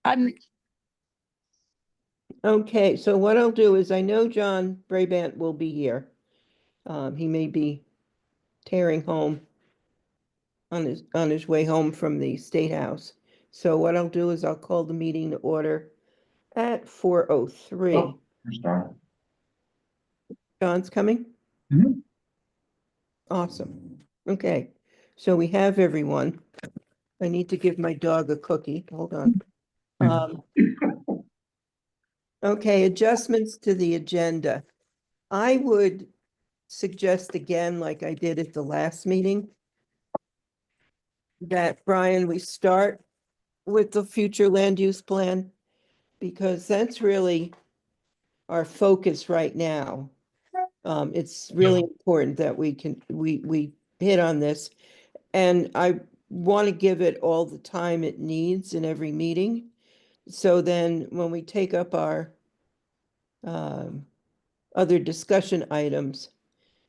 I'm Okay, so what I'll do is I know John Brabant will be here. He may be tearing home on his way home from the State House. So what I'll do is I'll call the meeting to order at 4:03. Oh, there's Don. John's coming? Mhm. Awesome. Okay, so we have everyone. I need to give my dog a cookie. Hold on. Okay, adjustments to the agenda. I would suggest again, like I did at the last meeting, that, Brian, we start with the future land use plan, because that's really our focus right now. It's really important that we hit on this, and I want to give it all the time it needs in every meeting. So then when we take up our other discussion items,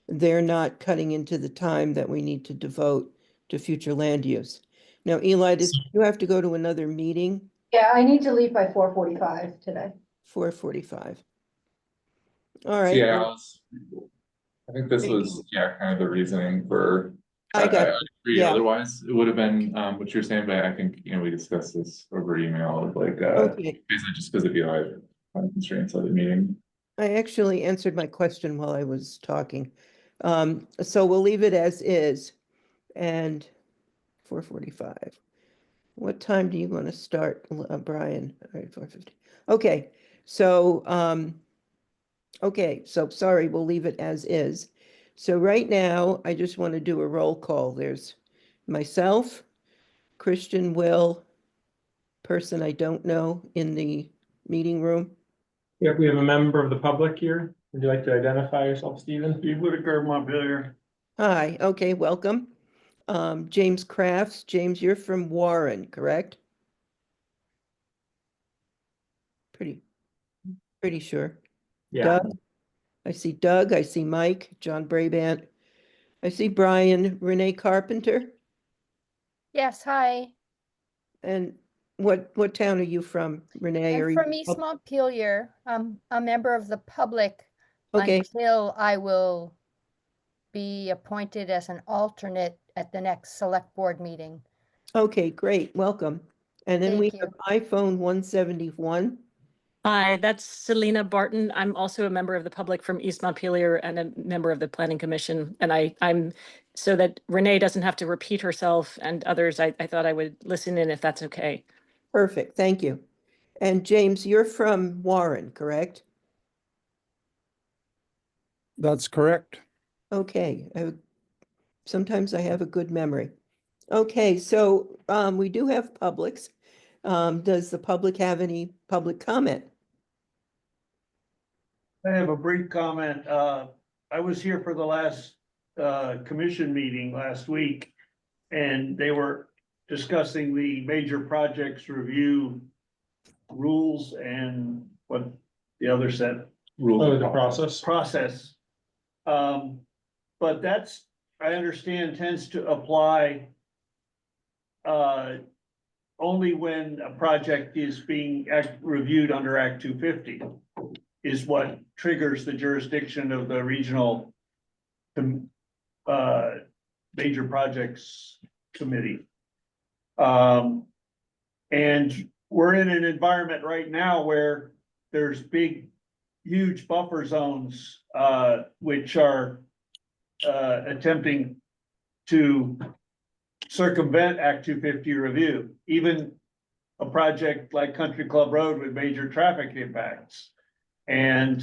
they're not cutting into the time that we need to devote to future land use. Now, Eli, you have to go to another meeting? Yeah, I need to leave by 4:45 today. 4:45. All right. Yeah, I think this was, kind of the reasoning for. I got I agree. yeah. Otherwise, it would have been what you're saying, but I think we discussed this over email of like Okay. basically just because of time constraints of the meeting. I actually answered my question while I was talking. So we'll leave it as is, and 4:45. What time do you want to start, Brian? All right, 4:50. Okay, so sorry, we'll leave it as is. So right now, I just want to do a roll call. There's myself, Christian, Will, person I don't know in the meeting room. Yeah, we have a member of the public here. Would you like to identify yourself, Stephen? Steve Whitaker, Montpelier. Hi, okay, welcome. James Crafts. James, you're from Warren, correct? Pretty sure. Yeah. Doug? I see Doug, I see Mike, John Brabant. I see Brian, Renee Carpenter. yes, hi. And what town are you from, Renee? I'm Are from you? East Montpelier. I'm a member of the public Okay, until I will be appointed as an alternate at the next select board meeting. okay, great, welcome. And then we Thank have you. iPhone 171. Hi, that's Selena Barton. I'm also a member of the public from East Montpelier and a member of the Planning Commission. And I'm so that Renee doesn't have to repeat herself and others, I thought I would listen in if that's okay. Perfect, thank you. And James, you're from Warren, correct? That's correct. Okay, sometimes I have a good memory. Okay, so we do have publics. Does the public have any public comment? I have a brief comment. I was here for the last commission meeting last week. And they were discussing the major projects review rules and what the other said. Oh, the process. But that's, I understand, tends to apply only when a project is being reviewed under Act 250 is what triggers the jurisdiction of the regional major projects committee. And we're in an environment right now where there's huge buffer zones, which are attempting to circumvent Act 250 review, even a project like Country Club Road with major traffic impacts. And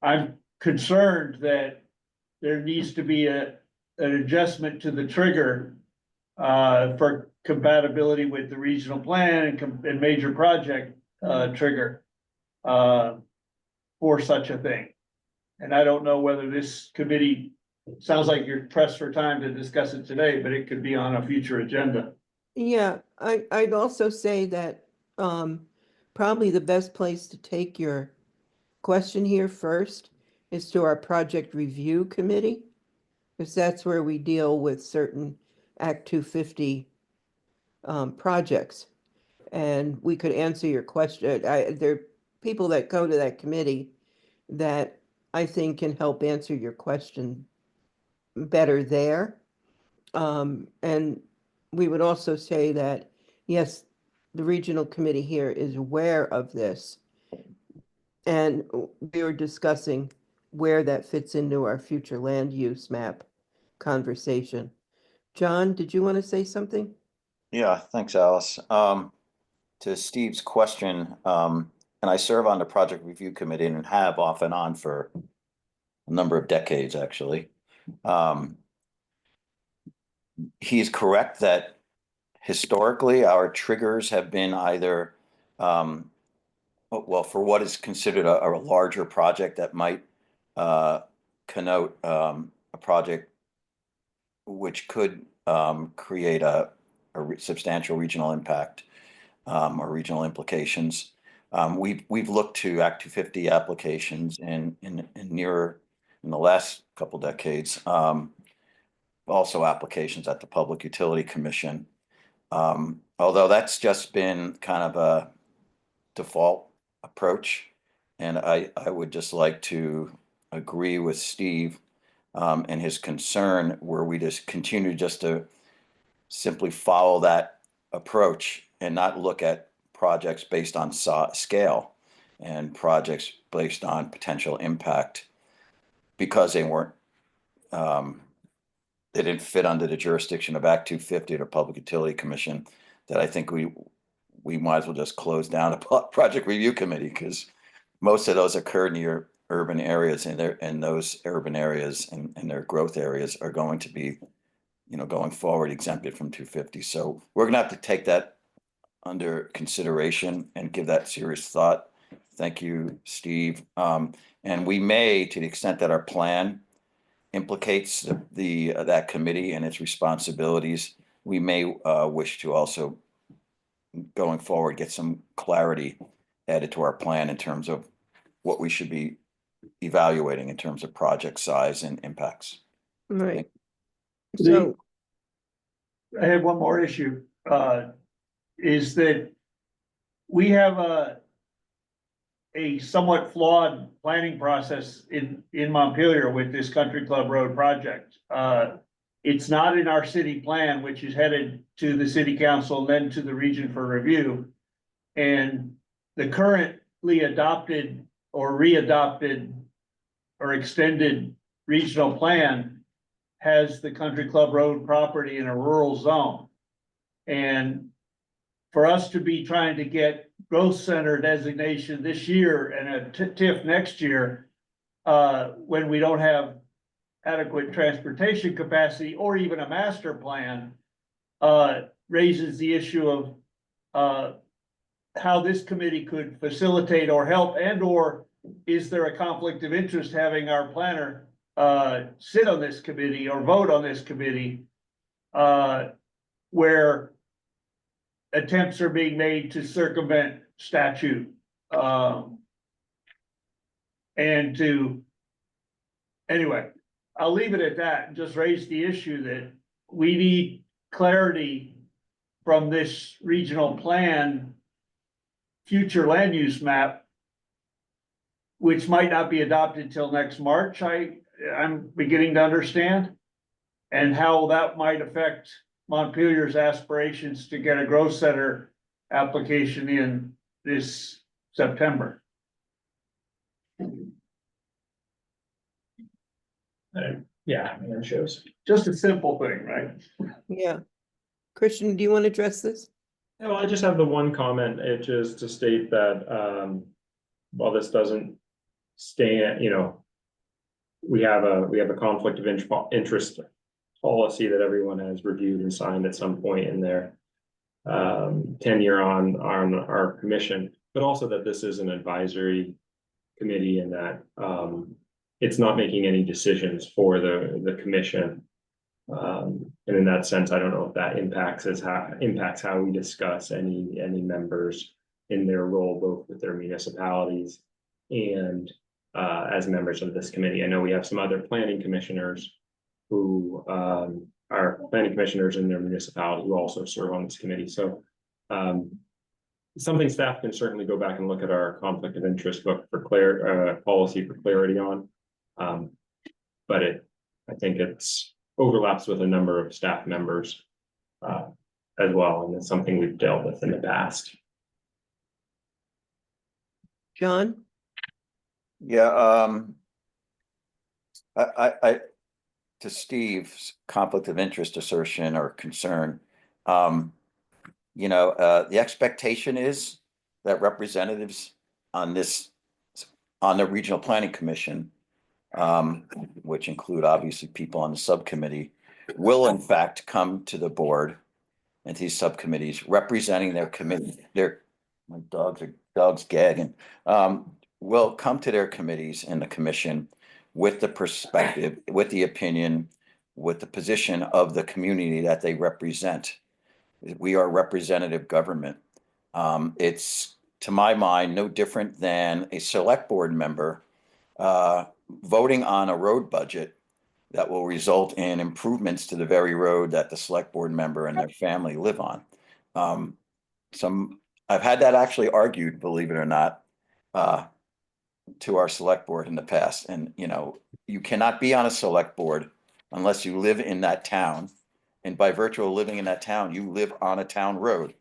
I'm concerned that there needs to be an adjustment to the trigger for compatibility with the regional plan and major project trigger for such a thing. And I don't know whether this committee, sounds like you're pressed for time to discuss it today, but it could be on a future agenda. Yeah, I'd also say that probably the best place to take your question here first is to our project review committee, because that's where we deal with certain Act 250 projects. And we could answer your question. There are people that go to that committee that I think can help answer your question better there. And we would also say that, yes, the regional committee here is aware of this. And we were discussing where that fits into our future land use map conversation. John, did you want to say something? Yeah, thanks, Alice. To Steve's question, and I serve on the project review committee and have off and on for a number of decades, actually. He's correct that historically our triggers have been either, well, for what is considered a larger project that might connote a project which could create a substantial regional impact or regional implications. We've looked to Act 250 applications in the last couple decades. Also applications at the Public Utility Commission. Although that's just been kind of a default approach. And I would just like to agree with Steve and his concern where we just continue just to simply follow that approach and not look at projects based on scale and projects based on potential impact because they weren't they didn't fit under the jurisdiction of Act 250 or the Public Utility Commission, that I think we might as well just close down a project review committee because most of those occur near urban areas, and those urban areas and their growth areas are going to be, going forward exempted from 250. So we're gonna have to take that under consideration and give that serious thought. Thank you, Steve. And we may, to the extent that our plan implicates that committee and its responsibilities, we may wish to also, going forward, get some clarity added to our plan in terms of what we should be evaluating in terms of project size and impacts. Right. The- So, I had one more issue, is that we have a somewhat flawed planning process in Montpelier with this Country Club Road project. It's not in our city plan, which is headed to the city council and then to the region for review. And the currently adopted or readopted or extended regional plan has the Country Club Road property in a rural zone. And for us to be trying to get growth center designation this year and a TIF next year, when we don't have adequate transportation capacity or even a master plan, raises the issue of how this committee could facilitate or help, and or is there a conflict of interest having our planner sit on this committee or vote on this committee, where attempts are being made to circumvent statute, and anyway, I'll leave it at that and just raise the issue that we need clarity from this regional plan future land use map, which might not be adopted till next March, I'm beginning to understand, and how that might affect Montpelier's aspirations to get a growth center application in this September. Yeah, it shows. Just a simple thing, right? yeah. Christian, do you want to address this? Yeah, well, I just have the one comment, which is to state that while this doesn't stand, we have a conflict of interest policy that everyone has reviewed and signed at some point in their tenure on our commission, but also that this is an advisory committee and that it's not making any decisions for the commission. And in that sense, I don't know if that impacts how we discuss any members in their role, both with their municipalities and as members of this committee. I know we have some other planning commissioners who are planning commissioners in their municipality who also serve on this committee. So something staff can certainly go back and look at our conflict of interest book for policy for clarity on. But I think it's overlaps with a number of staff members as well, and it's something we've dealt with in the past. John? Yeah, to Steve's conflict of interest assertion or concern, the expectation is that representatives on the Regional Planning Commission, which include obviously people on the subcommittee, will in fact come to the board and these subcommittees representing their committee. My dog's gagging. Will come to their committees in the commission with the perspective, with the opinion, with the position of the community that they represent. We are representative government. It's, to my mind, no different than a select board member voting on a road budget that will result in improvements to the very road that the select board member and their family live on. I've had that actually argued, believe it or not, to our select board in the past. And, you cannot be on a select board unless you live in that town. And by virtue of living in that town, you live on a town road.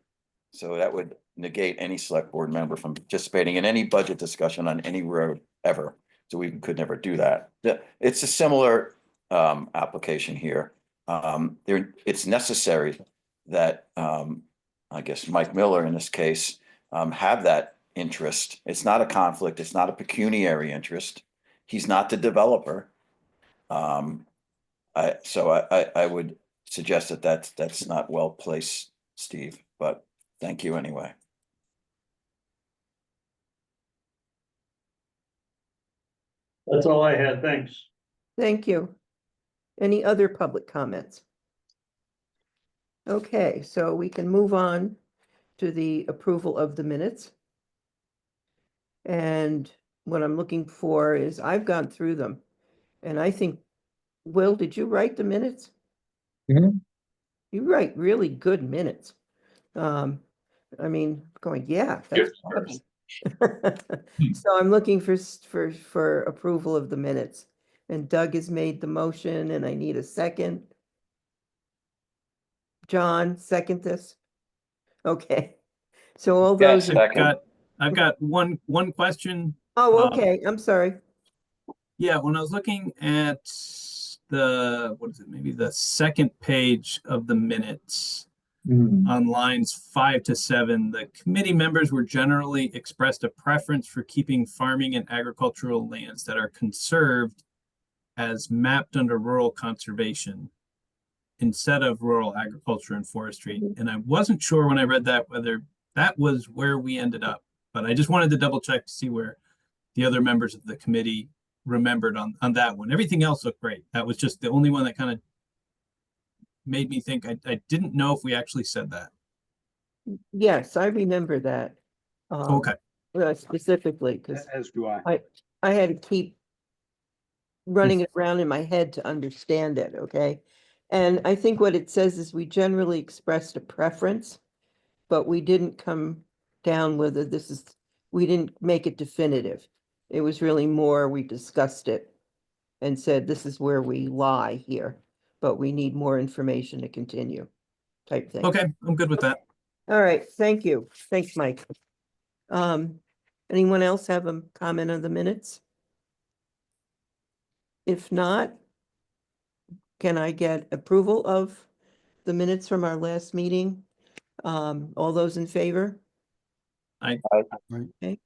So that would negate any select board member from participating in any budget discussion on any road ever. So we could never do that. It's a similar application here. It's necessary that I guess Mike Miller in this case have that interest. It's not a conflict. It's not a pecuniary interest. He's not the developer. I would suggest that that's not well placed, Steve, but thank you anyway. That's all I had. Thanks. Thank you. Any other public comments? Okay, so we can move on to the approval of the minutes. And what I'm looking for is, I've gone through them, and I think, Will, did you write the minutes? Mhm. You write really good minutes. Yeah, that's awesome. So I'm looking for approval of the minutes, and Doug has made the motion, and I need a second. John, second this? Okay, so all those, I've got one question. oh, okay, I'm sorry. Yeah, when I was looking at maybe the second page of the minutes on lines 5 to 7, the committee members were generally expressed a preference for keeping farming and agricultural lands that are conserved as mapped under rural conservation instead of rural agriculture and forestry. And I wasn't sure when I read that whether that was where we ended up, but I just wanted to double check to see where the other members of the committee remembered on that one. Everything else looked great. That was just the only one that kind of made me think I didn't know if we actually said that. Yes, I remember that. Okay. Specifically, because As do I. I had to keep running it around in my head to understand it, okay? And I think what it says is we generally expressed a preference, but we didn't come down with it. We didn't make it definitive. It was really more, we discussed it and said, this is where we lie here, but we need more information to continue, type thing. Okay, I'm good with that. All right, thank you. Thanks, Mike. Anyone else have a comment on the minutes? If not, can I get approval of the minutes from our last meeting? All those in favor? Aye. Okay,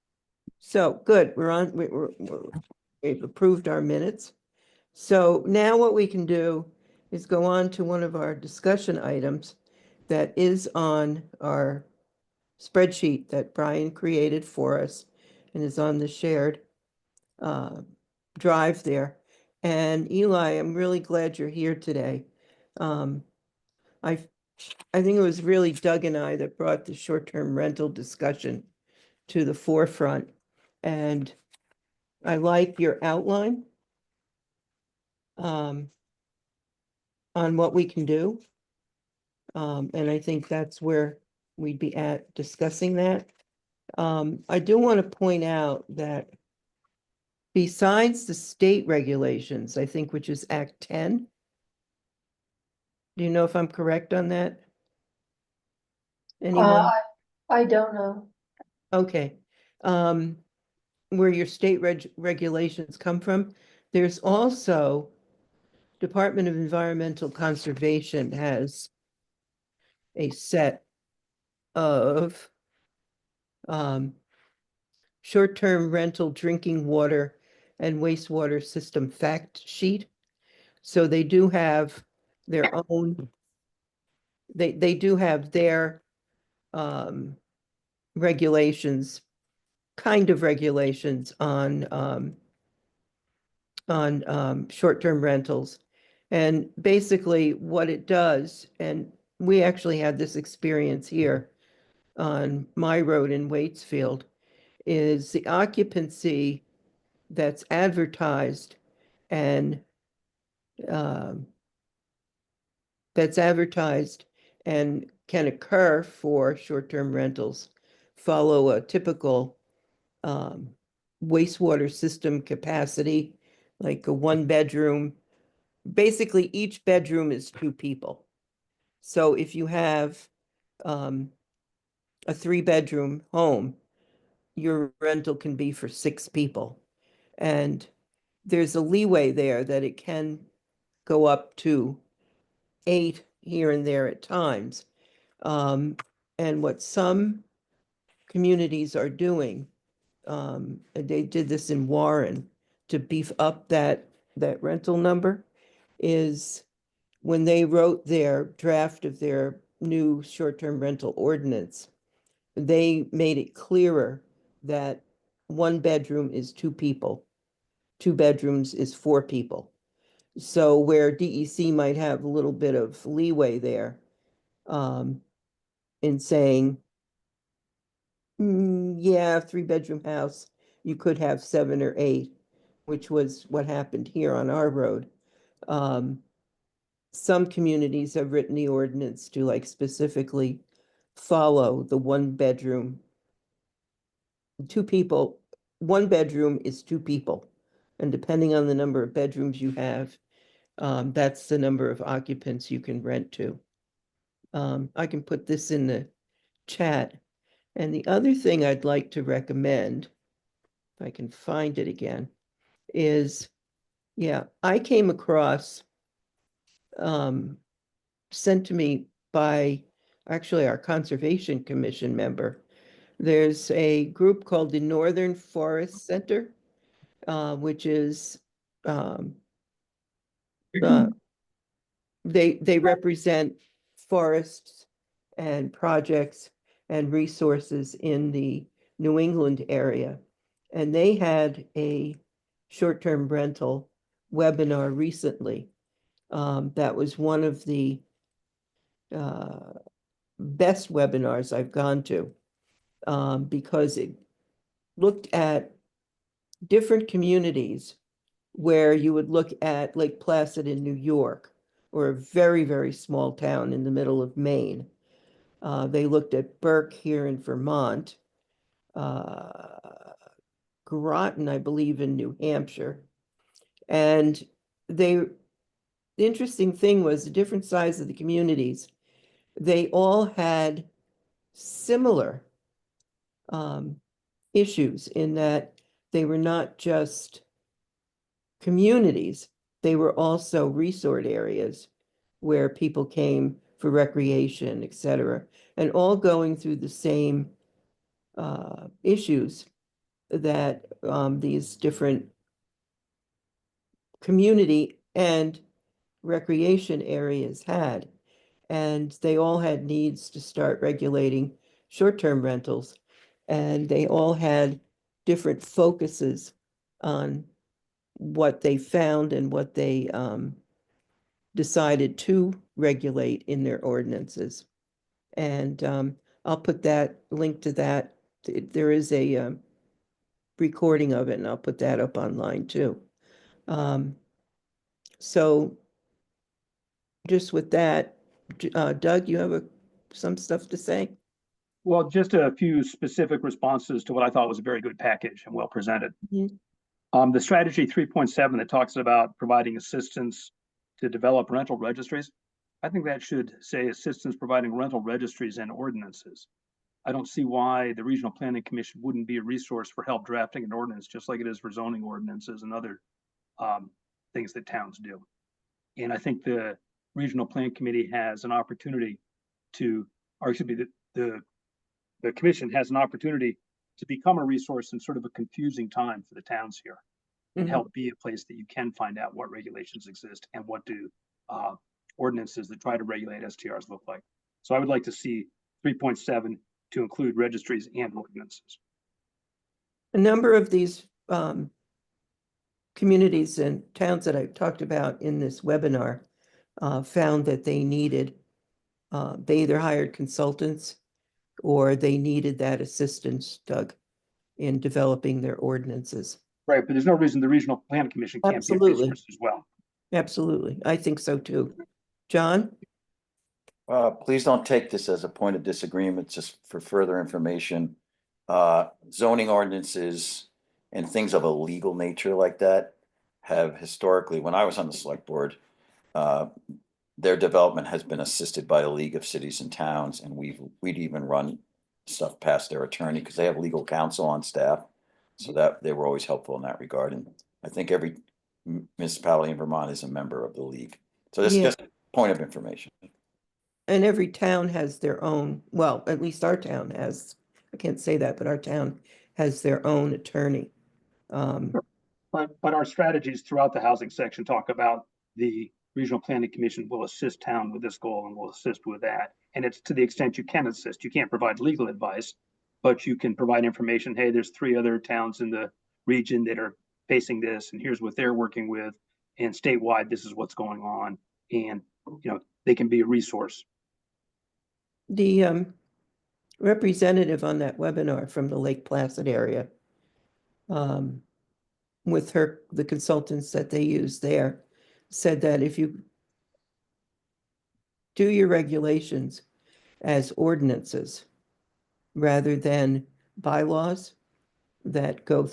so good, we've approved our minutes. So now what we can do is go on to one of our discussion items that is on our spreadsheet that Brian created for us and is on the shared drive there. And Eli, I'm really glad you're here today. I think it was really Doug and I that brought the short-term rental discussion to the forefront. And I like your outline on what we can do. And I think that's where we'd be at discussing that. I do want to point out that besides the state regulations, I think, which is Act 10. Do you know if I'm correct on that? Anyone? I don't know. Okay. Where your state regulations come from, there's also Department of Environmental Conservation has a set of short-term rental drinking water and wastewater system fact sheet. So they do have their own, they do have their regulations, kind of regulations on short-term rentals. And basically what it does, and we actually had this experience here on my road in Waitsfield, is the occupancy that's advertised and um, can occur for short-term rentals follow a typical um, wastewater system capacity, like a one-bedroom. Basically, each bedroom is 2 people. So if you have a 3-bedroom home, your rental can be for 6 people. And there's a leeway there that it can go up to 8 here and there at times. And what some communities are doing, and they did this in Warren to beef up that rental number, is when they wrote their draft of their new short-term rental ordinance, they made it clearer that 1 bedroom is 2 people, 2 bedrooms is 4 people. So where DEC might have a little bit of leeway there, in saying, yeah, 3-bedroom house, you could have 7 or 8, which was what happened here on our road. Some communities have written the ordinance to like specifically follow the 1-bedroom, 2 people, 1 bedroom is 2 people. And depending on the number of bedrooms you have, that's the number of occupants you can rent to. I can put this in the chat. And the other thing I'd like to recommend, if I can find it again, is, yeah, I came across, sent to me by actually our Conservation Commission member. There's a group called the Northern Forest Center, which is, they represent forests and projects and resources in the New England area. And they had a short-term rental webinar recently. That was one of the best webinars I've gone to, because it looked at different communities where you would look at Lake Placid in New York, or a very, very small town in the middle of Maine. They looked at Burke here in Vermont, Groton, I believe, in New Hampshire. And the interesting thing was the different size of the communities. They all had similar issues in that they were not just communities, they were also resort areas where people came for recreation, etc., and all going through the same issues that these different community and recreation areas had. And they all had needs to start regulating short-term rentals. And they all had different focuses on what they found and what they decided to regulate in their ordinances. And I'll put that link to that. There is a recording of it, and I'll put that up online too. So just with that, Doug, you have some stuff to say? Well, just a few specific responses to what I thought was a very good package and well presented. Mhm. The strategy 3.7 that talks about providing assistance to develop rental registries. I think that should say assistance providing rental registries and ordinances. I don't see why the Regional Planning Commission wouldn't be a resource for help drafting an ordinance, just like it is for zoning ordinances and other things that towns do. And I think the Regional Plan Committee has an opportunity to, or excuse me, the commission has an opportunity to become a resource in sort of a confusing time for the towns here and Mhm. help be a place that you can find out what regulations exist and what do ordinances that try to regulate STRs look like. So I would like to see 3.7 to include registries and ordinances. A number of these communities and towns that I talked about in this webinar found that they needed, they either hired consultants or they needed that assistance, Doug, in developing their ordinances. Right, but there's no reason the Regional Plan Commission can't be a Absolutely. resource as well. Absolutely. I think so too. John? Please don't take this as a point of disagreement, just for further information. Zoning ordinances and things of a legal nature like that have historically, when I was on the select board, their development has been assisted by the League of Cities and Towns, and we'd even run stuff past their attorney because they have legal counsel on staff. So that they were always helpful in that regard. And I think every municipality in Vermont is a member of the league. So this is Yeah. just a point of information. And every town has their own, well, at least our town has, I can't say that, but our town has their own attorney. But our strategies throughout the housing section talk about the Regional Planning Commission will assist town with this goal and will assist with that. And it's to the extent you can assist. You can't provide legal advice, but you can provide information. Hey, there's 3 other towns in the region that are facing this, and here's what they're working with. And statewide, this is what's going on. And, they can be a resource. The representative on that webinar from the Lake Placid area, with the consultants that they use there, said that if you do your regulations as ordinances rather than bylaws that go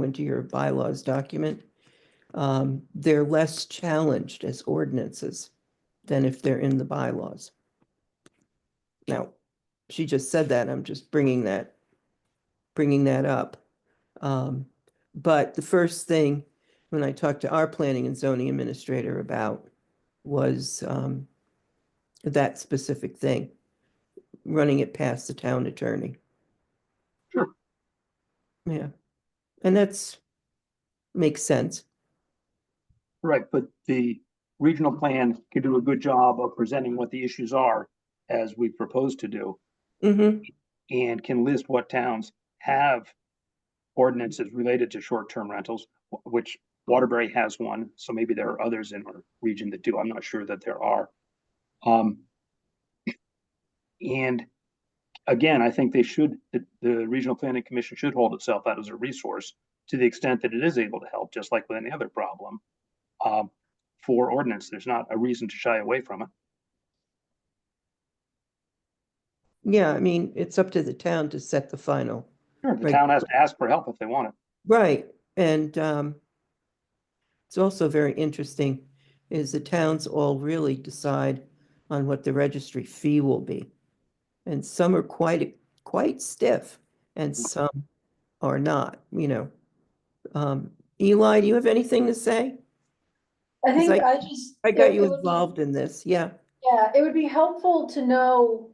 into your bylaws document, they're less challenged as ordinances than if they're in the bylaws. Now, she just said that, I'm just bringing that up. But the first thing when I talked to our planning and zoning administrator about was that specific thing, running it past the town attorney. Sure. Yeah, and makes sense. Right, but the regional plan can do a good job of presenting what the issues are as we propose to do. Mm-hmm. And can list what towns have ordinances related to short-term rentals, which Waterbury has one, so maybe there are others in our region that do. I'm not sure that there are. And again, I think the Regional Planning Commission should hold itself out as a resource to the extent that it is able to help, just like with any other problem. For ordinance, there's not a reason to shy away from it. Yeah, I mean, it's up to the town to set the final. Sure, the town has to ask for help if they want it. Right, and it's also very interesting is the towns all really decide on what the registry fee will be. And some are quite stiff and some are not, Eli, do you have anything to say? I 'Cause think I got you it would be- involved in this, yeah. Yeah, it would be helpful to know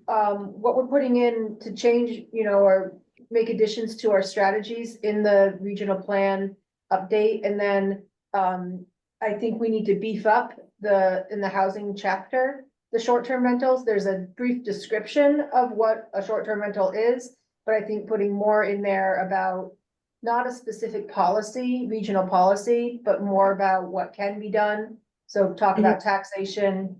what we're putting in to change, or make additions to our strategies in the regional plan update. And then I think we need to beef up in the housing chapter, the short-term rentals. There's a brief description of what a short-term rental is, but I think putting more in there about not a specific policy, regional policy, but more about what can be done. So talk about taxation,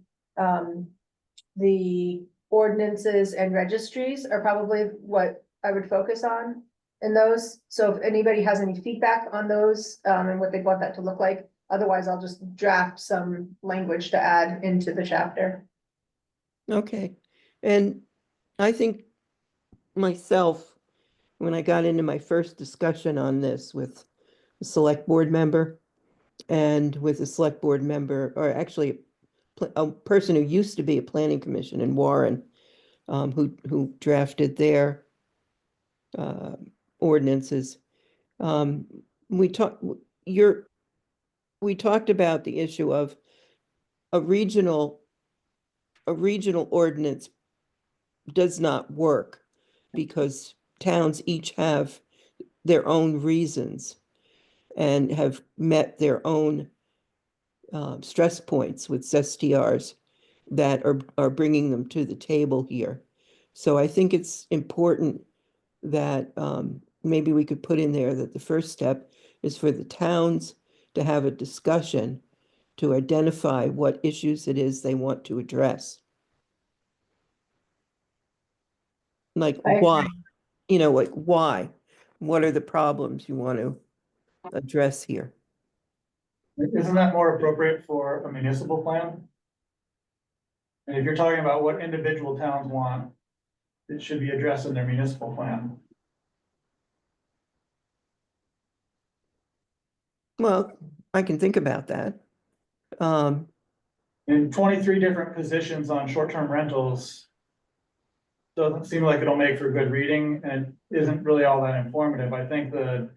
the ordinances and registries are probably what I would focus on in those. So if anybody has any feedback on those, and what they want that to look like, otherwise I'll just draft some language to add into the chapter. Okay, and I think myself, when I got into my first discussion on this with a select board member and with a select board member, or actually a person who used to be a planning commission in Warren, who drafted their ordinances. We talked about the issue of a regional ordinance does not work because towns each have their own reasons and have met their own stress points with STRs that are bringing them to the table here. So I think it's important that maybe we could put in there that the first step is for the towns to have a discussion to identify what issues it is they want to address. Like I why, like why? What are the problems you want to address here? Isn't that more appropriate for a municipal plan? And if you're talking about what individual towns want, it should be addressed in their municipal plan. Well, I can think about that. In 23 different positions on short-term rentals. Doesn't seem like it'll make for good reading and it isn't really all that informative. I think the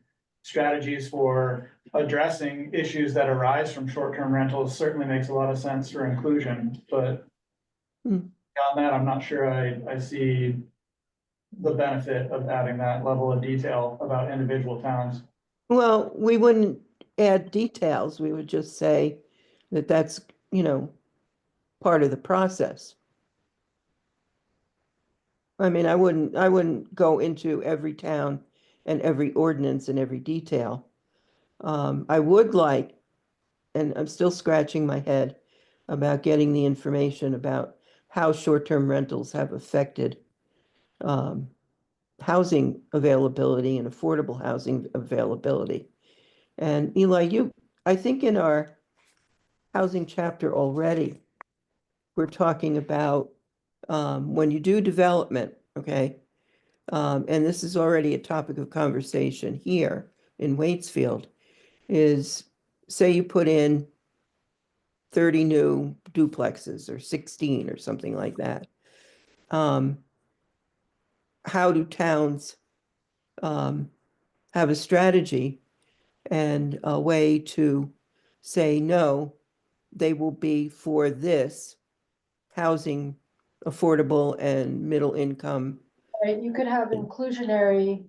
strategies for addressing issues that arise from short-term rentals certainly makes a lot of sense for inclusion, but beyond that, I'm not sure I see the benefit of adding that level of detail about individual towns. Well, we wouldn't add details. We would just say that that's, part of the process. I mean, I wouldn't go into every town and every ordinance and every detail. I would like, and I'm still scratching my head about getting the information about how short-term rentals have affected housing availability and affordable housing availability. And Eli, I think in our housing chapter already, we're talking about when you do development, okay? And this is already a topic of conversation here in Waitsfield, is say you put in 30 new duplexes or 16 or something like that. How do towns have a strategy and a way to say, no, they will be for this housing, affordable and middle income. Right, you could have inclusionary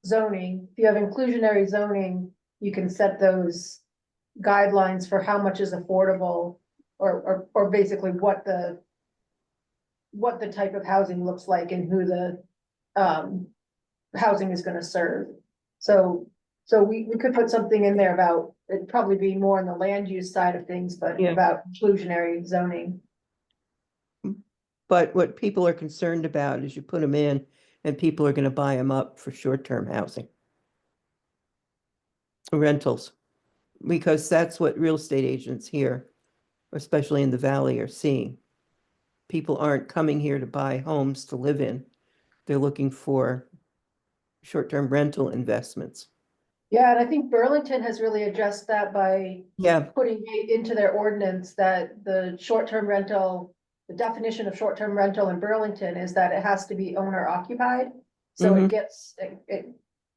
zoning. If you have inclusionary zoning, you can set those guidelines for how much is affordable or basically what the type of housing looks like and who the housing is gonna serve. So we could put something in there about, it'd probably be more on the land use side of things, but Yeah. about inclusionary zoning. But what people are concerned about is you put them in and people are going to buy them up for short-term housing. Rentals, because that's what real estate agents here, especially in the valley, are seeing. People aren't coming here to buy homes to live in. They're looking for short-term rental investments. Yeah, and I think Burlington has really addressed that by Yeah, putting it into their ordinance that the short-term rental, the definition of short-term rental in Burlington is that it has to be owner occupied. So Mhm. it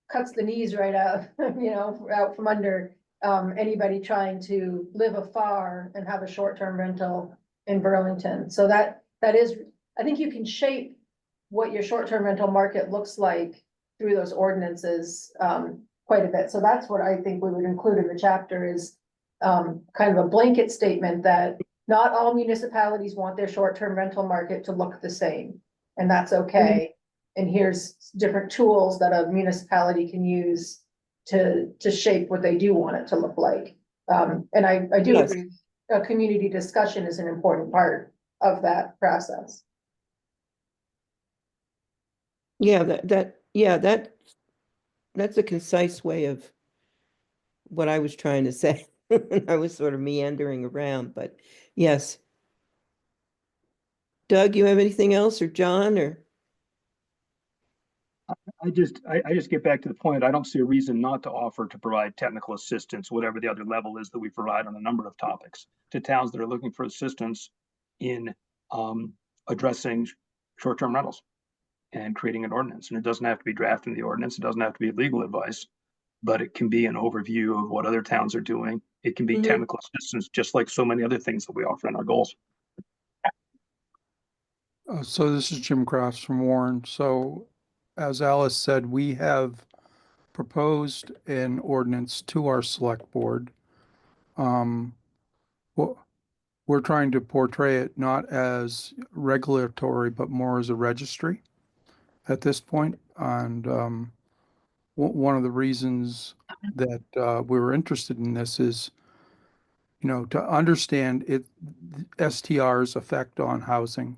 cuts the knees right out, out from under anybody trying to live afar and have a short-term rental in Burlington. So that is, I think you can shape what your short-term rental market looks like through those ordinances quite a bit. So that's what I think we would include in the chapter is kind of a blanket statement that not all municipalities want their short-term rental market to look the same, and that's okay. And here's different tools that a municipality can use to shape what they do want it to look like. And I do Yes. agree, a community discussion is an important part of that process. Yeah, that's a concise way of what I was trying to say. I was sort of meandering around, but yes. Doug, you have anything else, or John, or? I just get back to the point. I don't see a reason not to offer to provide technical assistance, whatever the other level is that we provide on a number of topics to towns that are looking for assistance in addressing short-term rentals and creating an ordinance. And it doesn't have to be drafting the ordinance. It doesn't have to be legal advice, but it can be an overview of what other towns are doing. It can be technical assistance, just like so many other things that we offer in our goals. So this is Jim Crafts from Warren. So as Alice said, we have proposed an ordinance to our select board. Well, we're trying to portray it not as regulatory, but more as a registry at this point. And one of the reasons that we were interested in this is, you know, to understand STR's effect on housing.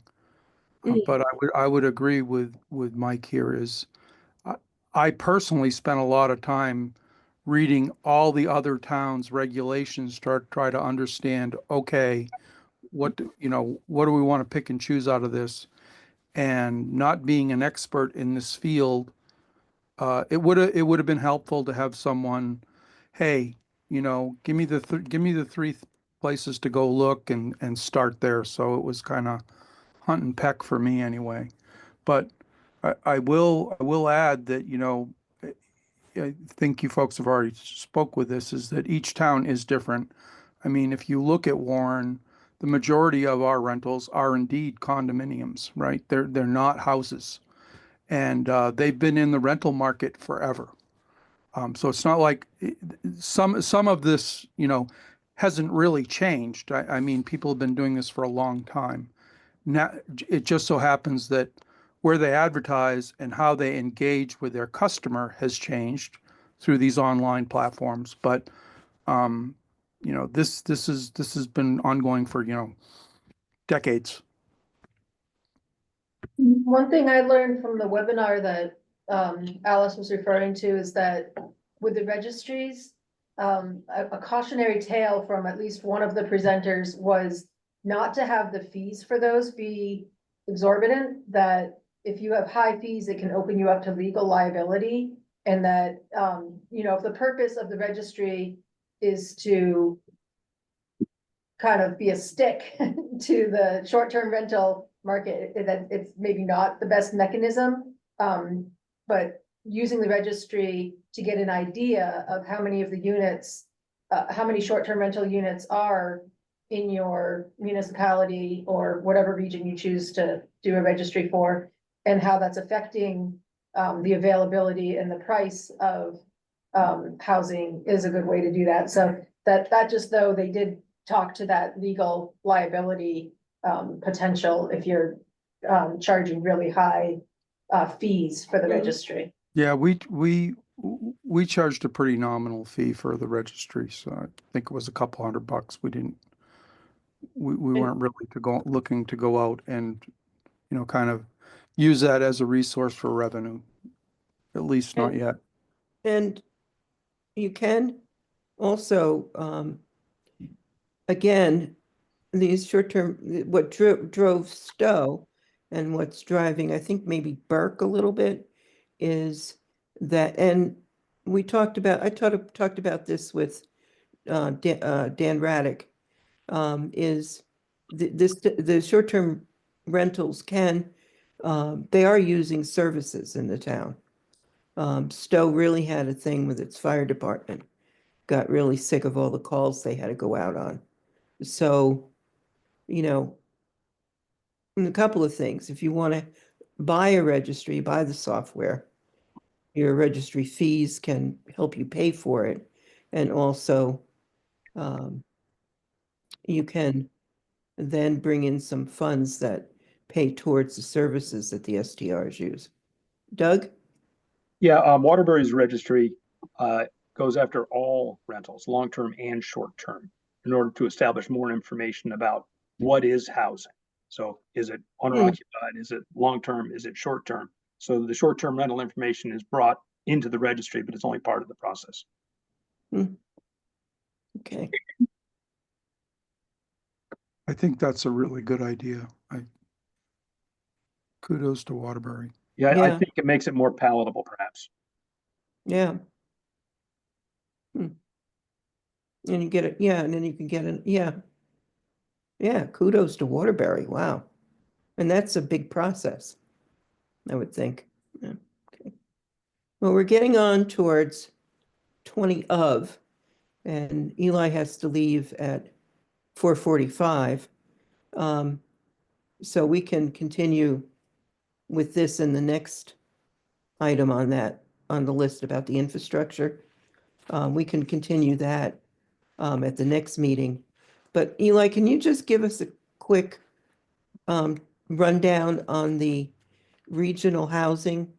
But I would agree with Mike here is I personally spent a lot of time reading all the other towns' regulations to try to understand, okay, what do we want to pick and choose out of this? And not being an expert in this field, it would have been helpful to have someone, hey, give me the three places to go look and start there. So it was kind of hunt and peck for me anyway. But I will add that, I think you folks have already spoke with this, is that each town is different. I mean, if you look at Warren, the majority of our rentals are indeed condominiums, right? They're not houses. And they've been in the rental market forever. So it's not like some of this, hasn't really changed. I mean, people have been doing this for a long time. Now, it just so happens that where they advertise and how they engage with their customer has changed through these online platforms. But this has been ongoing for decades. One thing I learned from the webinar that Alice was referring to is that with the registries, a cautionary tale from at least one of the presenters was not to have the fees for those be exorbitant, that if you have high fees, it can open you up to legal liability. And that, if the purpose of the registry is to kind of be a stick to the short-term rental market, that it's maybe not the best mechanism. But using the registry to get an idea of how many of the units, how many short-term rental units are in your municipality or whatever region you choose to do a registry for, and how that's affecting the availability and the price of housing is a good way to do that. So that just, though, they did talk to that legal liability potential if you're charging really high fees for the registry. Yeah, we charged a pretty nominal fee for the registry, so I think it was a couple $100. We weren't really looking to go out and kind of use that as a resource for revenue, at least not yet. And you can also, again, these short-term, what drove Stowe and what's driving, I think maybe Burke a little bit, is that, and I talked about this with Dan Raddick, is the short-term rentals they are using services in the town. Stowe really had a thing with its fire department, got really sick of all the calls they had to go out on. So, a couple of things. If you want to buy a registry, buy the software, your registry fees can help you pay for it. And also, you can then bring in some funds that pay towards the services that the STRs use. Doug? Yeah, Waterbury's registry goes after all rentals, long-term and short-term, in order to establish more information about what is housing. So is it owner-occupied? Is it long-term? Is it short-term? So the short-term rental information is brought into the registry, but it's only part of the process. Okay. I think that's a really good idea. Kudos to Waterbury. Yeah, I Yeah. think it makes it more palatable, perhaps. Yeah. And you get it, yeah, and then you can get it, yeah. Yeah, kudos to Waterbury, wow. And that's a big process, I would think. Yeah, okay. Well, we're getting on towards 20 of, and Eli has to leave at 4:45. So we can continue with this in the next item on the list about the infrastructure. We can continue that at the next meeting. But Eli, can you just give us a quick rundown on the regional housing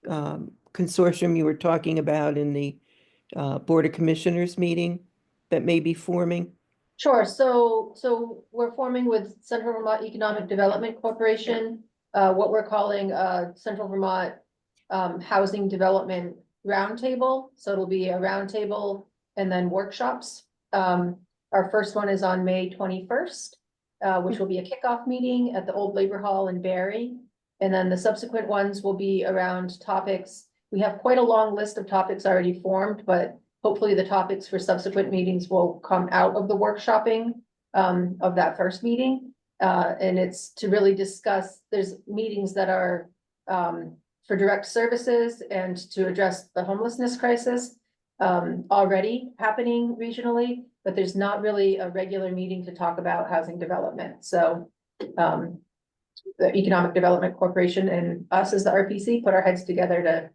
consortium you were talking about in the Board of Commissioners meeting that may be forming? Sure, so we're forming with Central Vermont Economic Development Corporation, what we're calling Central Vermont Housing Development Roundtable. So it'll be a roundtable and then workshops. Our first one is on May 21st, which will be a kickoff meeting at the Old Labor Hall in Barry. And then the subsequent ones will be around topics. We have quite a long list of topics already formed, but hopefully the topics for subsequent meetings will come out of the workshopping of that first meeting. And it's to really discuss, there's meetings that are for direct services and to address the homelessness crisis already happening regionally, but there's not really a regular meeting to talk about housing development. So the Economic Development Corporation and us as the RPC put our heads together to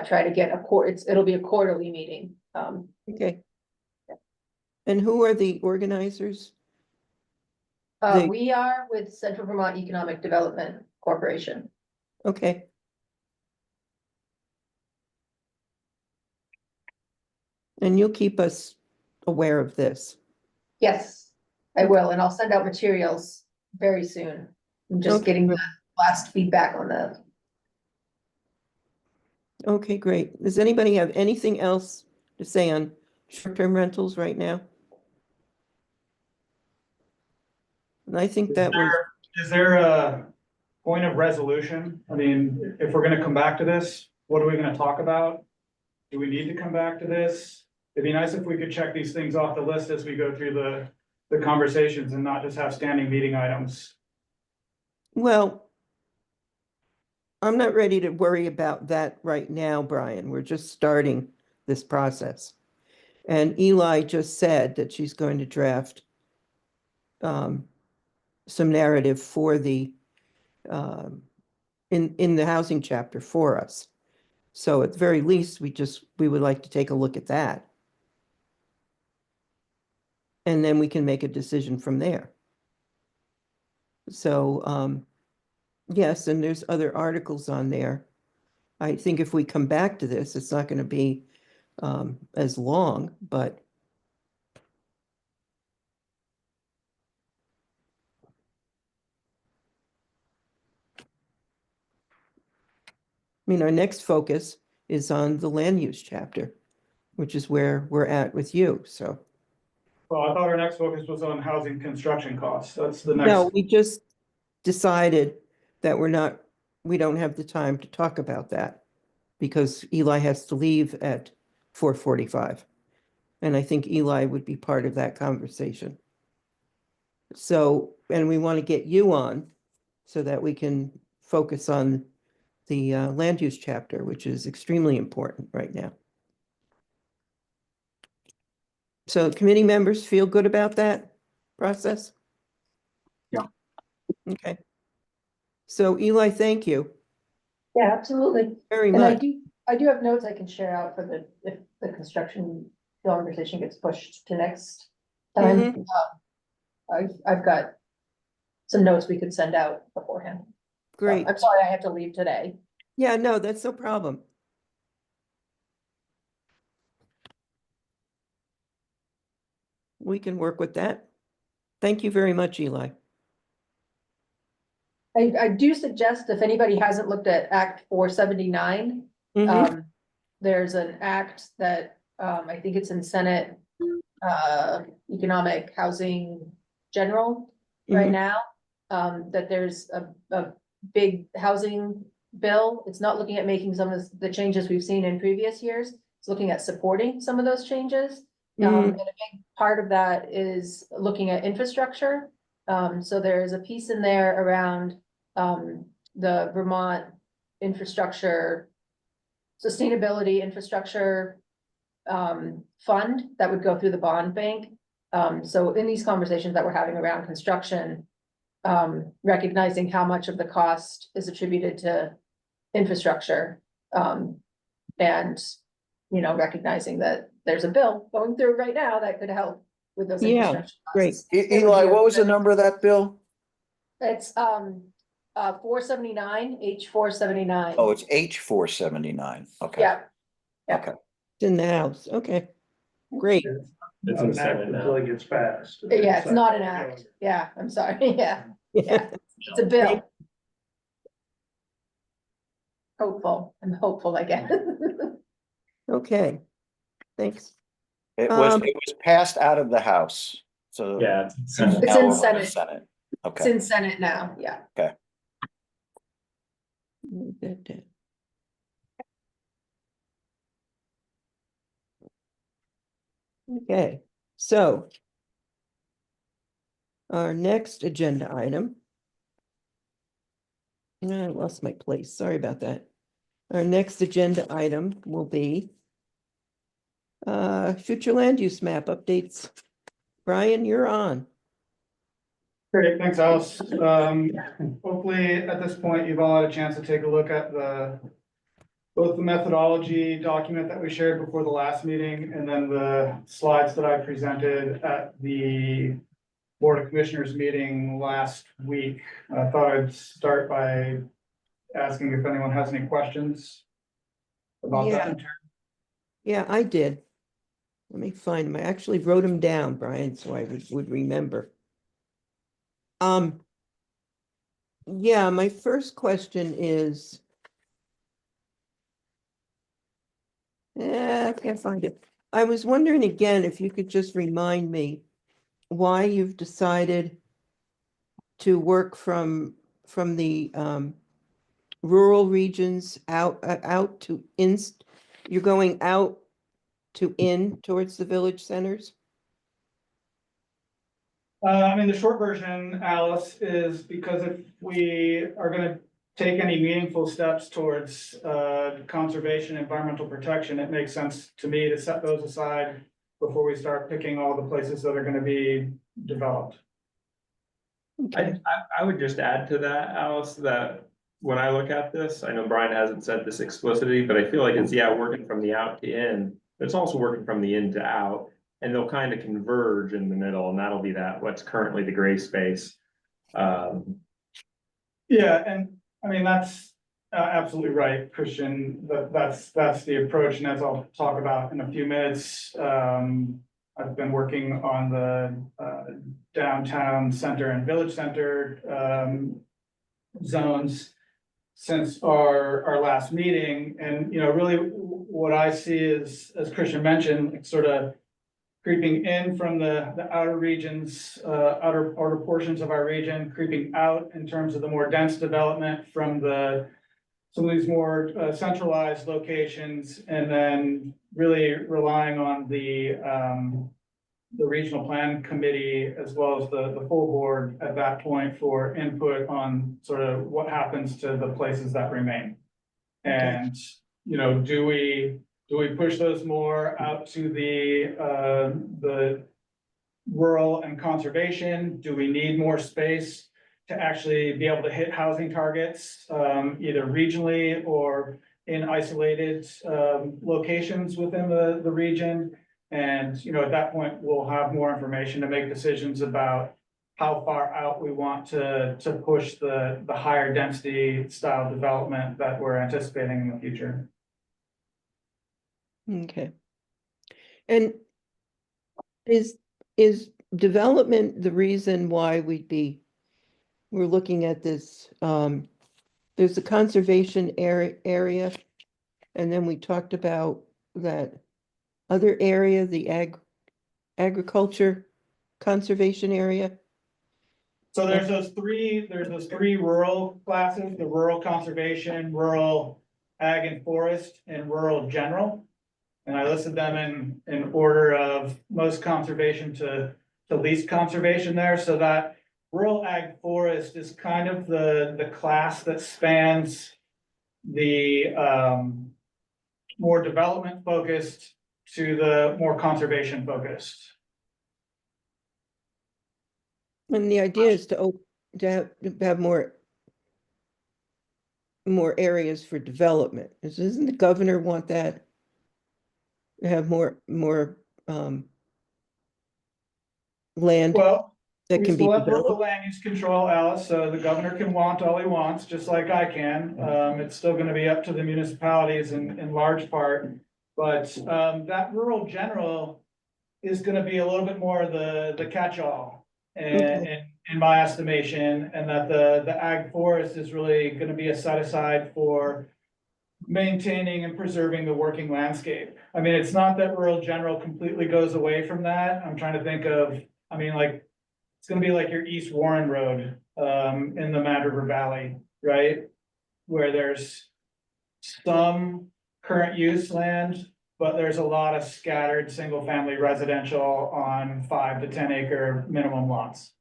try to get it'll be a quarterly meeting. Okay. And who are the organizers? The- We are with Central Vermont Economic Development Corporation. Okay. And you'll keep us aware of this. Yes, I will, and I'll send out materials very soon. I'm just Okay, getting the great. last feedback on the. Okay, great. Does anybody have anything else to say on short-term rentals right now? And I think that was, Is there a point of resolution? I mean, if we're gonna come back to this, what are we gonna talk about? Do we need to come back to this? It'd be nice if we could check these things off the list as we go through the conversations and not just have standing meeting items. well, I'm not ready to worry about that right now, Brian. We're just starting this process. And Eli just said that she's going to draft some narrative for the in the housing chapter for us. So at the very least, we would like to take a look at that. And then we can make a decision from there. So yes, and there's other articles on there. I think if we come back to this, it's not going to be as long, but I mean, our next focus is on the land use chapter, which is where we're at with you, so. Well, I thought our next focus was on housing construction costs. That's the No, next. we just decided that we don't have the time to talk about that because Eli has to leave at 4:45. And I think Eli would be part of that conversation. So, and we want to get you on so that we can focus on the land use chapter, which is extremely important right now. So committee members feel good about that process? Yeah. Okay. So Eli, thank you Yeah, absolutely. very And much. I do have notes I can share out for if the construction conversation gets pushed to next time. I've got some notes we could send out beforehand. So, Great. I'm sorry I have to leave today. Yeah, no, that's no problem. We can work with that. Thank you very much, Eli. I do suggest if anybody hasn't looked at Act 479, Mhm. there's an act that, I think it's in Senate, Economic Housing General right Mhm. now. That there's a big housing bill. It's not looking at making some of the changes we've seen in previous years. It's looking at supporting some of those changes. And a big part of that is looking at infrastructure. So there's a piece in there around the Vermont infrastructure, sustainability infrastructure fund that would go through the bond bank. So in these conversations that we're having around construction, recognizing how much of the cost is attributed to infrastructure, and, you know, recognizing that there's a bill going through right now that could help with those Yeah, infrastructure great. costs. It would Eli, be what was the a- number of that bill? It's 479, H479. Oh, it's H479. Okay. Yeah, Okay. It's in the House. Okay, great. It's Not in an Senate act now. until it gets passed. yeah, it's not an act. Yeah, I'm sorry. Yeah, yeah, it's a bill. Hopeful. I'm hopeful, I guess. Okay, thanks. It Um, was passed out of the House, so. Yeah, it's in Senate. It's now in we're on the Senate. Senate. It's Okay. in Senate now, yeah. Okay, so our next agenda item. I lost my place. Sorry about that. Our next agenda item will be future land use map updates. Brian, you're on. Great, thanks, Alice. Hopefully at this point, you've all had a chance to take a look at both the methodology document that we shared before the last meeting and then the slides that I presented at the Board of Commissioners meeting last week. I thought I'd start by asking if anyone has any questions about that. Yeah, I did. Let me find them. I actually wrote them down, Brian, so I would remember. Yeah, my first question is. I can't find it. I was wondering again if you could just remind me why you've decided to work from the rural regions out to in, you're going out to in towards the village centers? I mean, the short version, Alice, is because if we are gonna take any meaningful steps towards conservation, environmental protection, it makes sense to me to set those aside before we start picking all the places that are gonna be developed. I would just add to that, Alice, that when I look at this, I know Brian hasn't said this explicitly, but I feel like it's, yeah, working from the out to in, but it's also working from the in to out. And they'll kind of converge in the middle, and that'll be what's currently the gray space. Yeah, and I mean, that's absolutely right, Christian. That's the approach, and as I'll talk about in a few minutes. I've been working on the downtown center and village center zones since our last meeting, and you know, really what I see is, as Christian mentioned, like sort of creeping in from the outer regions, outer portions of our region, creeping out in terms of the more dense development from some of these more centralized locations, and then really relying on the regional plan committee as well as the full board at that point for input on sort of what happens to the places that remain. And, you know, do we push those more out to the rural and conservation? Do we need more space to actually be able to hit housing targets, either regionally or in isolated locations within the region? And, you know, at that point, we'll have more information to make decisions about how far out we want to push the higher density style development that we're anticipating in the future. Okay. And is development the reason why we're looking at this? There's a conservation area, and then we talked about that other area, the agriculture conservation area. So there's those three rural classes, the rural conservation, rural ag and forest, and rural general. And I listed them in order of most conservation to least conservation there, so that rural ag forest is kind of the class that spans the more development focused to the more conservation focused. And the idea is to have more areas for development. Doesn't the governor want that? To have more land Well, that we can be still have local developed? land use control, Alice, so the governor can want all he wants, just like I can. It's still gonna be up to the municipalities in large part. But, that rural general is gonna be a little bit more the catch-all. In my estimation, and that the ag forest is really gonna be a set aside for maintaining and preserving the working landscape. I mean, it's not that rural general completely goes away from that. I'm trying to think of, I mean, like, it's gonna be like your East Warren Road, in the Mad River Valley, right? Where there's some current use land, but there's a lot of scattered single-family residential on 5 to 10 acre minimum lots.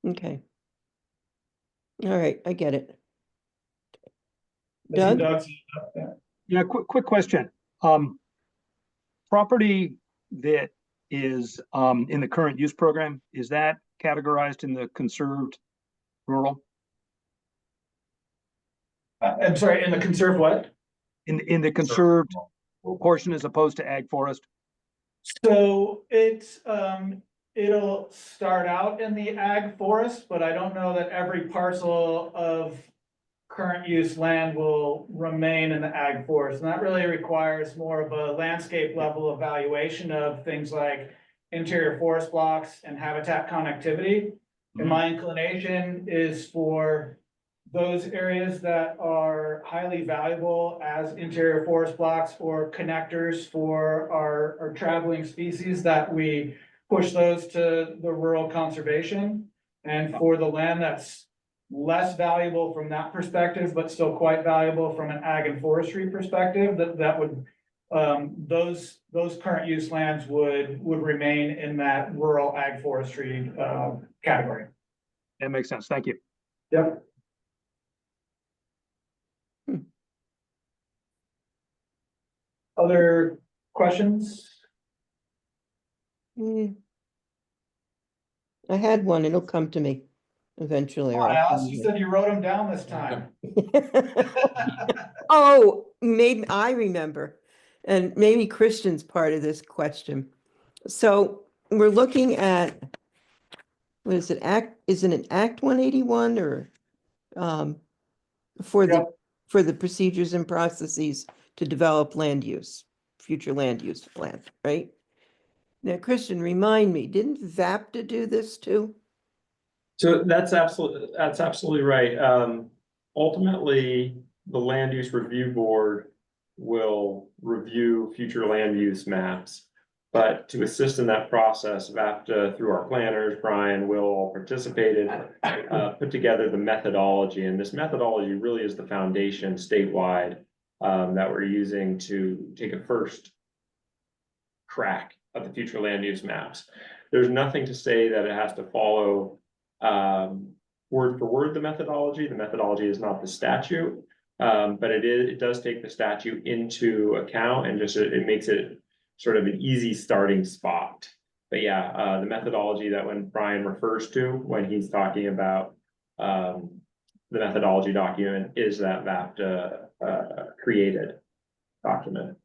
Okay. All right, I get it. I see Doug? Doug's- Yeah, quick question. Property that is in the current use program, is that categorized in the conserved rural? I'm sorry, in the conserve what? In the conserved portion as opposed to ag forest? So it's, it'll start out in the ag forest, but I don't know that every parcel of current use land will remain in the ag forest. And that really requires more of a landscape level evaluation of things like interior forest blocks and habitat connectivity. And my inclination is for those areas that are highly valuable as interior forest blocks or connectors for our traveling species, that we push those to the rural conservation. And for the land that's less valuable from that perspective, but still quite valuable from an ag and forestry perspective, that would, those current use lands would remain in that rural ag forestry category. That makes sense. Thank you. Yep. Other questions? I had one, it'll come to me eventually. or I'll Alice, find you it. said you wrote them down this time. Oh, maybe I remember, and maybe Christian's part of this question. So we're looking at, what is it, is it an Act 181 or for the, Yep. for the procedures and processes to develop land use, future land use plan, right? Now, Christian, remind me, didn't VAPTA do this too? So that's absolutely right. Ultimately, the Land Use Review Board will review future land use maps. But to assist in that process, VAPTA, through our planners, Brian, will all participate in, put together the methodology. And this methodology really is the foundation statewide that we're using to take a first crack of the future land use maps. There's nothing to say that it has to follow word for word the methodology. The methodology is not the statute, but it does take the statute into account, and just it makes it sort of an easy starting spot. But yeah, the methodology that when Brian refers to when he's talking about the methodology document is that VAPTA created document.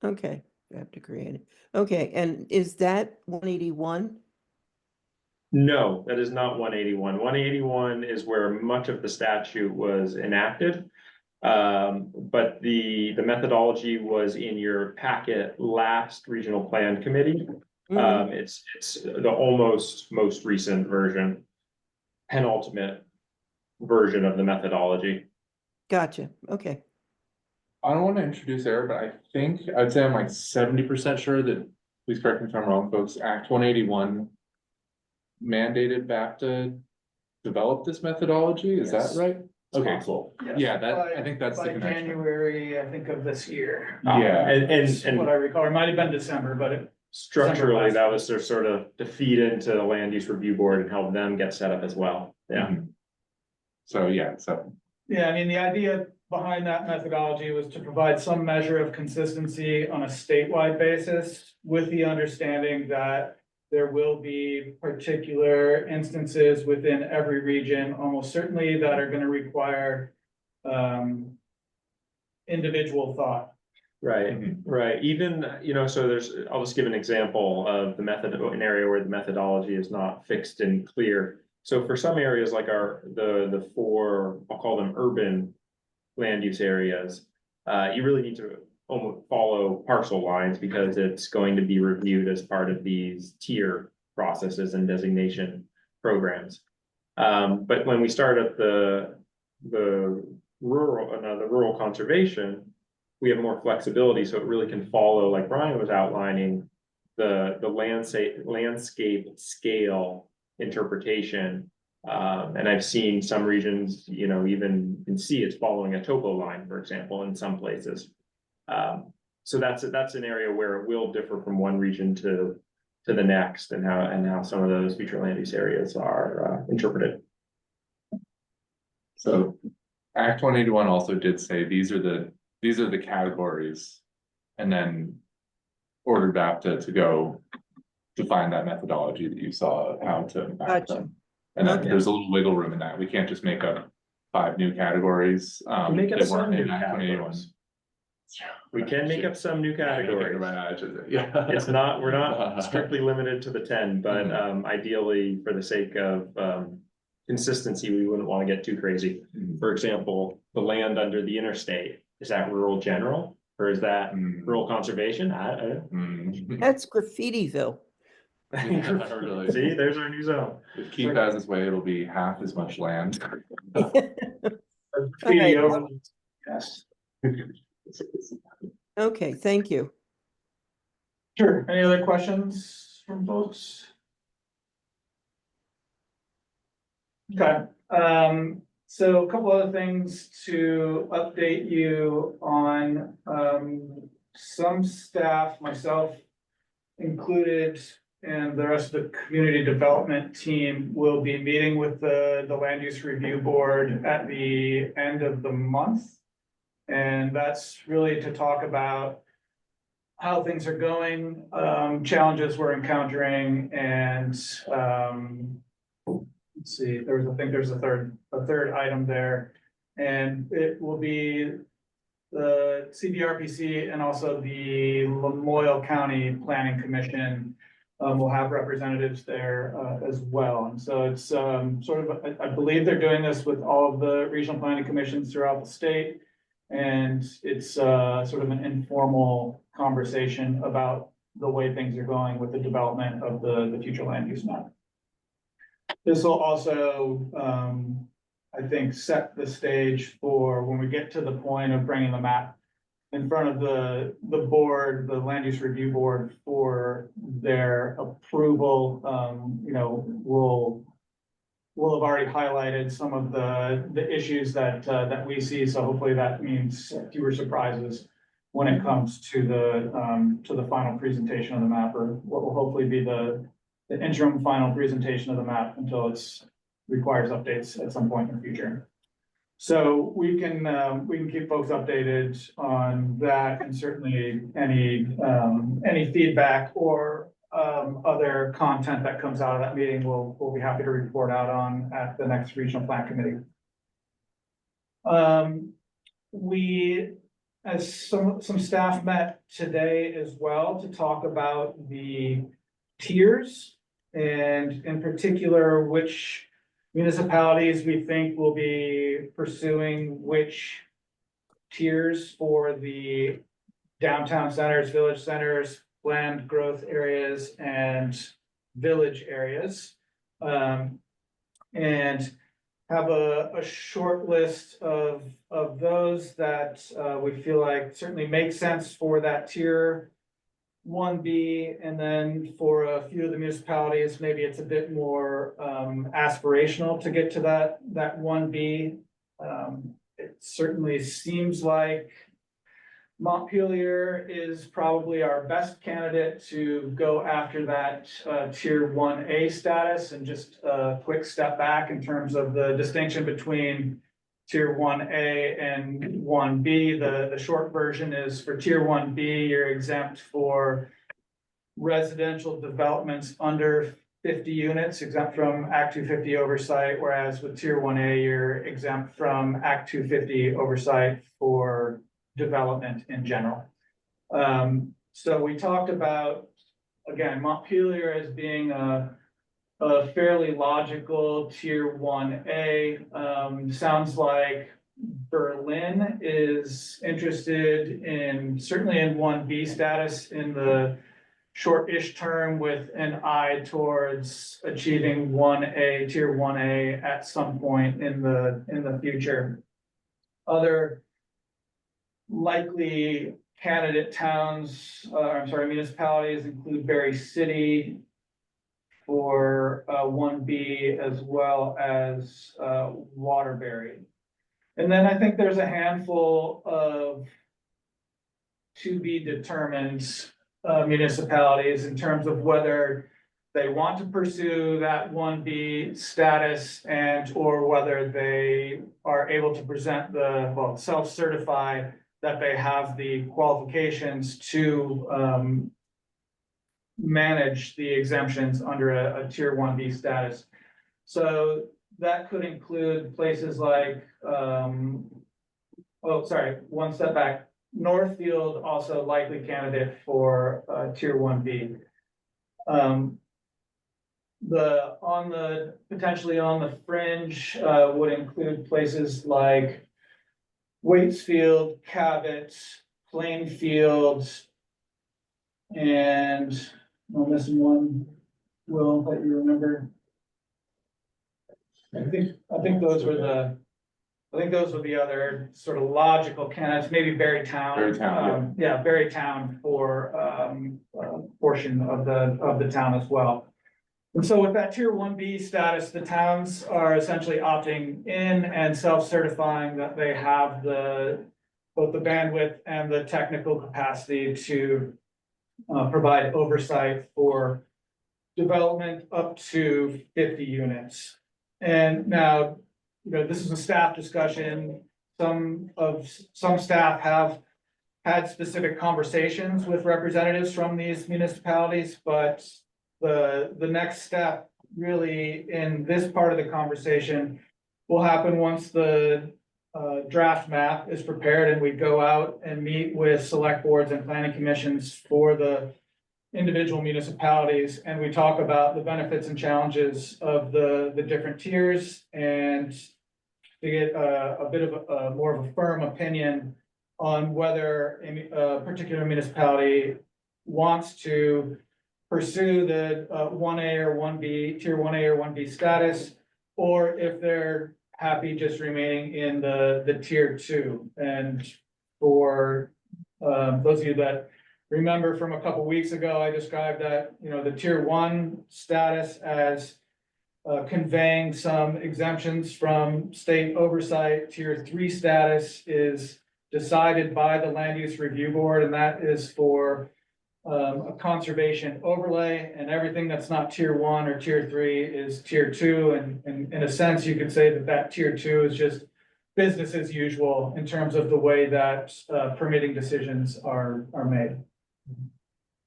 Okay, VAPTA created. Okay, and is that 181? No, that is not 181. 181 is where much of the statute was enacted. But the methodology was in your packet last regional plan committee. It's the almost most recent version, penultimate version of the methodology. Gotcha, okay. I don't want to introduce error, but I think I'd say I'm like 70% sure that, please correct me if I'm wrong, folks, Act 181 mandated VAPTA develop this methodology, is that Yes. right? Okay, Possible. cool. Yes. Yeah, that, By- I think that's the By connection. January, I think of this year. Yeah. That's And what I recall, it might have been December, but it. structurally, last that year. was their sort of to feed into the land use review board and help them get set up as well. Yeah. Mhm. So, yeah, so, Yeah, I mean, the idea behind that methodology was to provide some measure of consistency on a statewide basis with the understanding that there will be particular instances within every region, almost certainly that are gonna require individual thought. Right, Mhm. right. Even, so I'll just give an example of an area where the methodology is not fixed and clear. So for some areas like the four, I'll call them urban land use areas, you really need to almost follow parcel lines because it's going to be reviewed as part of these tier processes and designation programs. But when we start at the rural conservation, we have more flexibility, so it really can follow, like Brian was outlining, the landscape scale interpretation. And I've seen some regions, even can see it's following a topo line, for example, in some places. So that's an area where it will differ from one region to the next, and how some of those future land use areas are interpreted. so Act 181 also did say these are the categories. And then ordered BAPTA to go define that methodology that you saw, how to map Gotcha. them. And then Okay. there's a little wiggle room in that. We can't just make up 5 new categories. Make up They some weren't in new Act 181. categories. We can make up some new categories. Yeah. We're not strictly limited to the 10, but ideally, for the sake of consistency, we wouldn't want to get too crazy. Mhm. For example, the land under the interstate, is that rural general or is that rural conservation? Mm. That's Graffitiville. Yeah, really. See, there's our new zone. If Keith has his way, it'll be half as much land. Graffiti right. over- Yes, Okay, thank you. sure. Any other questions from folks? Okay, so a couple other things to update you on. Some staff, myself included, and the rest of the community development team will be meeting with the land use review board at the end of the month. And that's really to talk about how things are going, challenges we're encountering, and, let's see, I think there's a third item there. And it will be the CVRPC and also the Lamoille County Planning Commission will have representatives there as well. And so it's sort of, I believe they're doing this with all of the regional planning commissions throughout the state. And it's sort of an informal conversation about the way things are going with the development of the future land use map. This will also, I think, set the stage for when we get to the point of bringing the map in front of the board, the land use review board, for their approval. We'll have already highlighted some of the issues that we see, so hopefully that means fewer surprises when it comes to the final presentation of the map, or what will hopefully be the interim final presentation of the map until it's requires updates at some point in the future. So we can keep folks updated on that, and certainly any feedback or other content that comes out of that meeting, we'll be happy to report out on at the next regional plan committee. We, as some staff met today as well to talk about the tiers, and in particular, which municipalities we think will be pursuing which tiers for the downtown centers, village centers, planned growth areas, and village areas. And have a short list of those that we feel like certainly make sense for that tier 1B, and then for a few of the municipalities, maybe it's a bit more aspirational to get to that 1B. It certainly seems like Montpelier is probably our best candidate to go after that tier 1A status. And just a quick step back in terms of the distinction between tier 1A and 1B. The short version is for tier 1B, you're exempt for residential developments under 50 units, exempt from Act 250 oversight, whereas with tier 1A, you're exempt from Act 250 oversight for development in general. So we talked about, again, Montpelier as being a fairly logical tier 1A. Sounds like Berlin is interested in, certainly in 1B status in the short-ish term, with an eye towards achieving 1A, tier 1A at some point in the future. Other likely candidate towns, municipalities include Berry City for 1B, as well as Waterbury. And then I think there's a handful of to be determined municipalities in terms of whether they want to pursue that 1B status and or whether they are able to present self-certify that they have the qualifications to manage the exemptions under a tier 1B status. So that could include places like, one step back. Northfield also likely candidate for tier 1B. Potentially on the fringe would include places like Waitsfield, Cabot, Plainfield, and I'm missing one, Will, that you remember. I think those were the other sort of logical candidates, maybe Berrytown. Berrytown, yeah, Berrytown for a portion of the town as well. And so with that tier 1B status, the towns are essentially opting in and self-certifying that they have both the bandwidth and the technical capacity to provide oversight for development up to 50 units. And now, this is a staff discussion. Some staff have had specific conversations with representatives from these municipalities, but the next step really in this part of the conversation will happen once the draft map is prepared and we go out and meet with select boards and planning commissions for the individual municipalities, and we talk about the benefits and challenges of the different tiers, and to get a bit of a more of a firm opinion on whether a particular municipality wants to pursue the 1A or 1B, tier 1A or 1B status, or if they're happy just remaining in the tier 2. And for those of you that remember from a couple weeks ago, I described that, the tier 1 status as conveying some exemptions from state oversight. Tier 3 status is decided by the land use review board, and that is for a conservation overlay, and everything that's not tier 1 or tier 3 is tier 2. And in a sense, you could say that tier 2 is just business as usual in terms of the way that permitting decisions are made.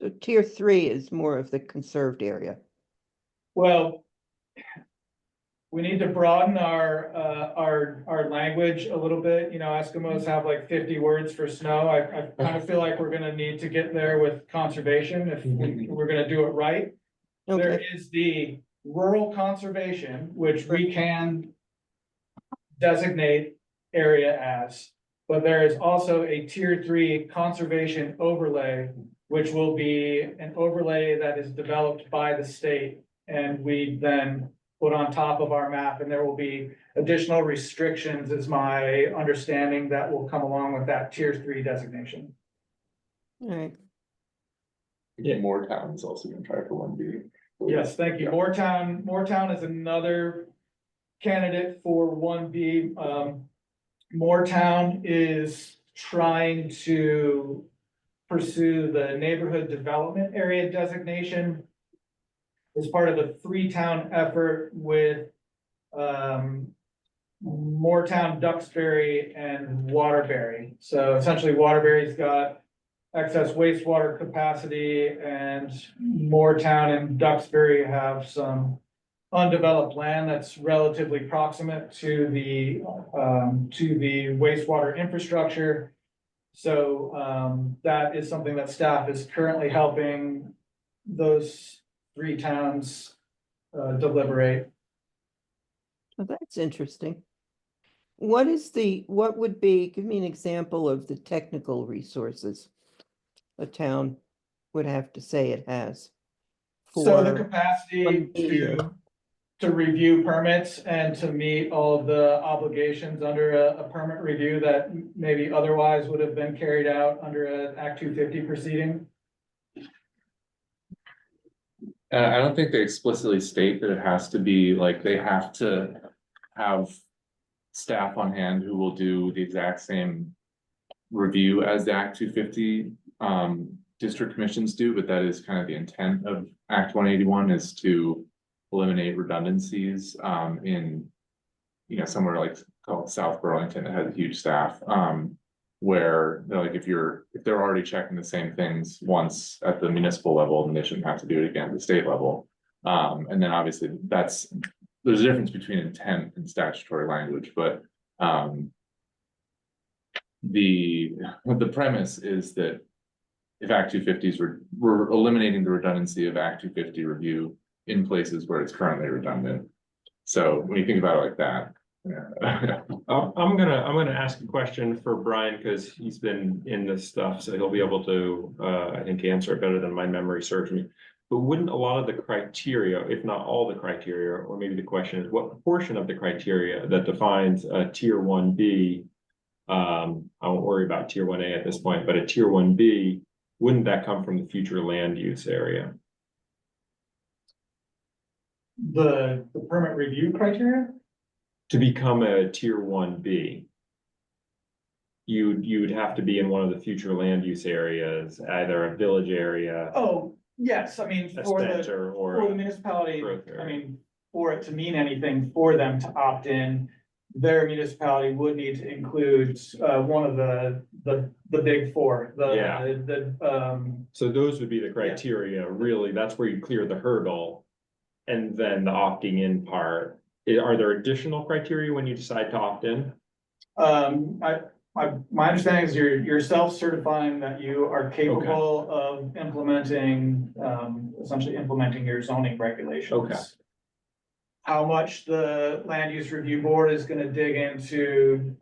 So tier 3 is more of the conserved area. Well, we need to broaden our language a little bit. Eskimos have like 50 words for snow. I kind of feel like we're gonna need to get there with conservation if we're gonna do it right. There Okay, is the rural conservation, which we can designate area as, but there is also a tier 3 conservation overlay, which will be an overlay that is developed by the state, and we then put on top of our map, and there will be additional restrictions, is my understanding, that will come along with that tier 3 designation. all right. Yeah. More towns also gonna try for 1B. Yes, thank you. Moretown is another candidate for 1B. Moretown is trying to pursue the neighborhood development area designation as part of a 3-town effort with Moretown, Duxbury, and Waterbury. So essentially Waterbury's got excess wastewater capacity, and Moretown and Duxbury have some undeveloped land that's relatively proximate to the wastewater infrastructure. So that is something that staff is currently helping those 3 towns deliberate. Oh, that's interesting. What would be, give me an example of the technical resources a town would have to say it has? So the for capacity 1B. to review permits and to meet all of the obligations under a permit review that maybe otherwise would have been carried out under an Act 250 proceeding. I don't think they explicitly state that it has to be like, they have to have staff on hand who will do the exact same review as the Act 250 district commissions do, but that is kind of the intent of Act 181, is to eliminate redundancies in, you know, somewhere like called South Burlington that has a huge staff, where they're like, if they're already checking the same things once at the municipal level, then they shouldn't have to do it again at the state level. And then obviously there's a difference between intent and statutory language, but the premise is that if Act 250s we're eliminating the redundancy of Act 250 review in places where it's currently redundant. So when you think about it like that. Yeah. I'm gonna ask a question for Brian, because he's been in this stuff, so he'll be able to, I think, answer it better than my memory serves me. But wouldn't a lot of the criteria, if not all the criteria, or maybe the question is, what portion of the criteria that defines a tier 1B, I won't worry about tier 1A at this point, but a tier 1B, wouldn't that come from the future land use area? The permit review criteria? To become a tier 1B, you'd have to be in one of the future land use areas, either a village area, Oh, yes, I mean, a for center, the or municipality, growth I area. mean, for it to mean anything for them to opt in, their municipality would need to include one of the big four, Yeah. So those would be the Yeah. criteria, really, that's where you clear the hurdle. And then the opting in part, are there additional criteria when you decide to opt in? My understanding is you're self-certifying that you are capable of implementing, essentially implementing your zoning regulations. Okay. How much the land use review board is gonna dig into,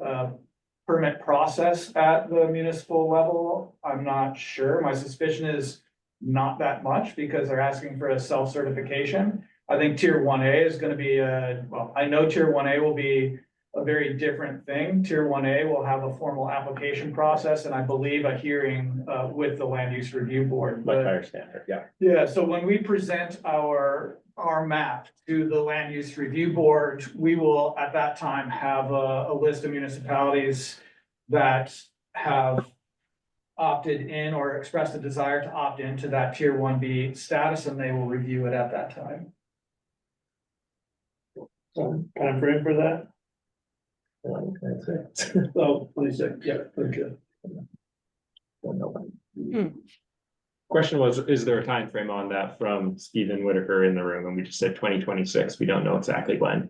permit process at the municipal level, I'm not sure. My suspicion is not that much, because they're asking for a self-certification. I think tier 1A is gonna be well, I know tier 1A will be a very different thing. Tier 1A will have a formal application process, and I believe a hearing with the land use review board. Much But higher standard, yeah. yeah, so when we present our map to the land use review board, we will at that time have a list of municipalities that have opted in or expressed a desire to opt into that tier 1B status, and they will review it at that time. Time frame for that? Oh, 26, yeah, pretty good. Question was, is there a time frame on that from Stephen Whitaker in the room? And we just said 2026. We don't know exactly when.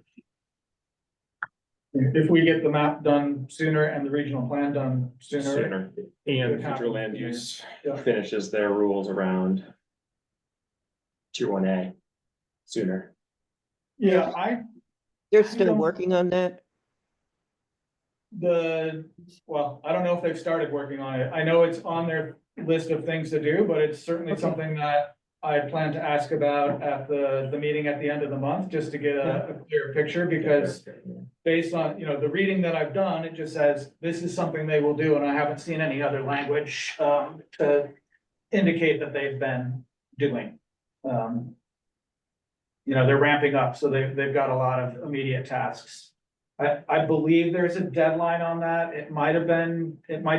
If we get the map done sooner and the regional plan done sooner. And future land use Yeah. finishes their rules around tier 1A sooner. Yeah, They're I still don't- working on that? well, I don't know if they've started working on it. I know it's on their list of things to do, but it's certainly Okay. something that I plan to ask about at the meeting at the end of the month, just to get a clearer picture, because based on, the reading that I've done, it just says this is something they will do, and I haven't seen any other language to indicate that they've been doing. You know, they're ramping up, so they've got a lot of immediate tasks. I believe there's a deadline on that. It might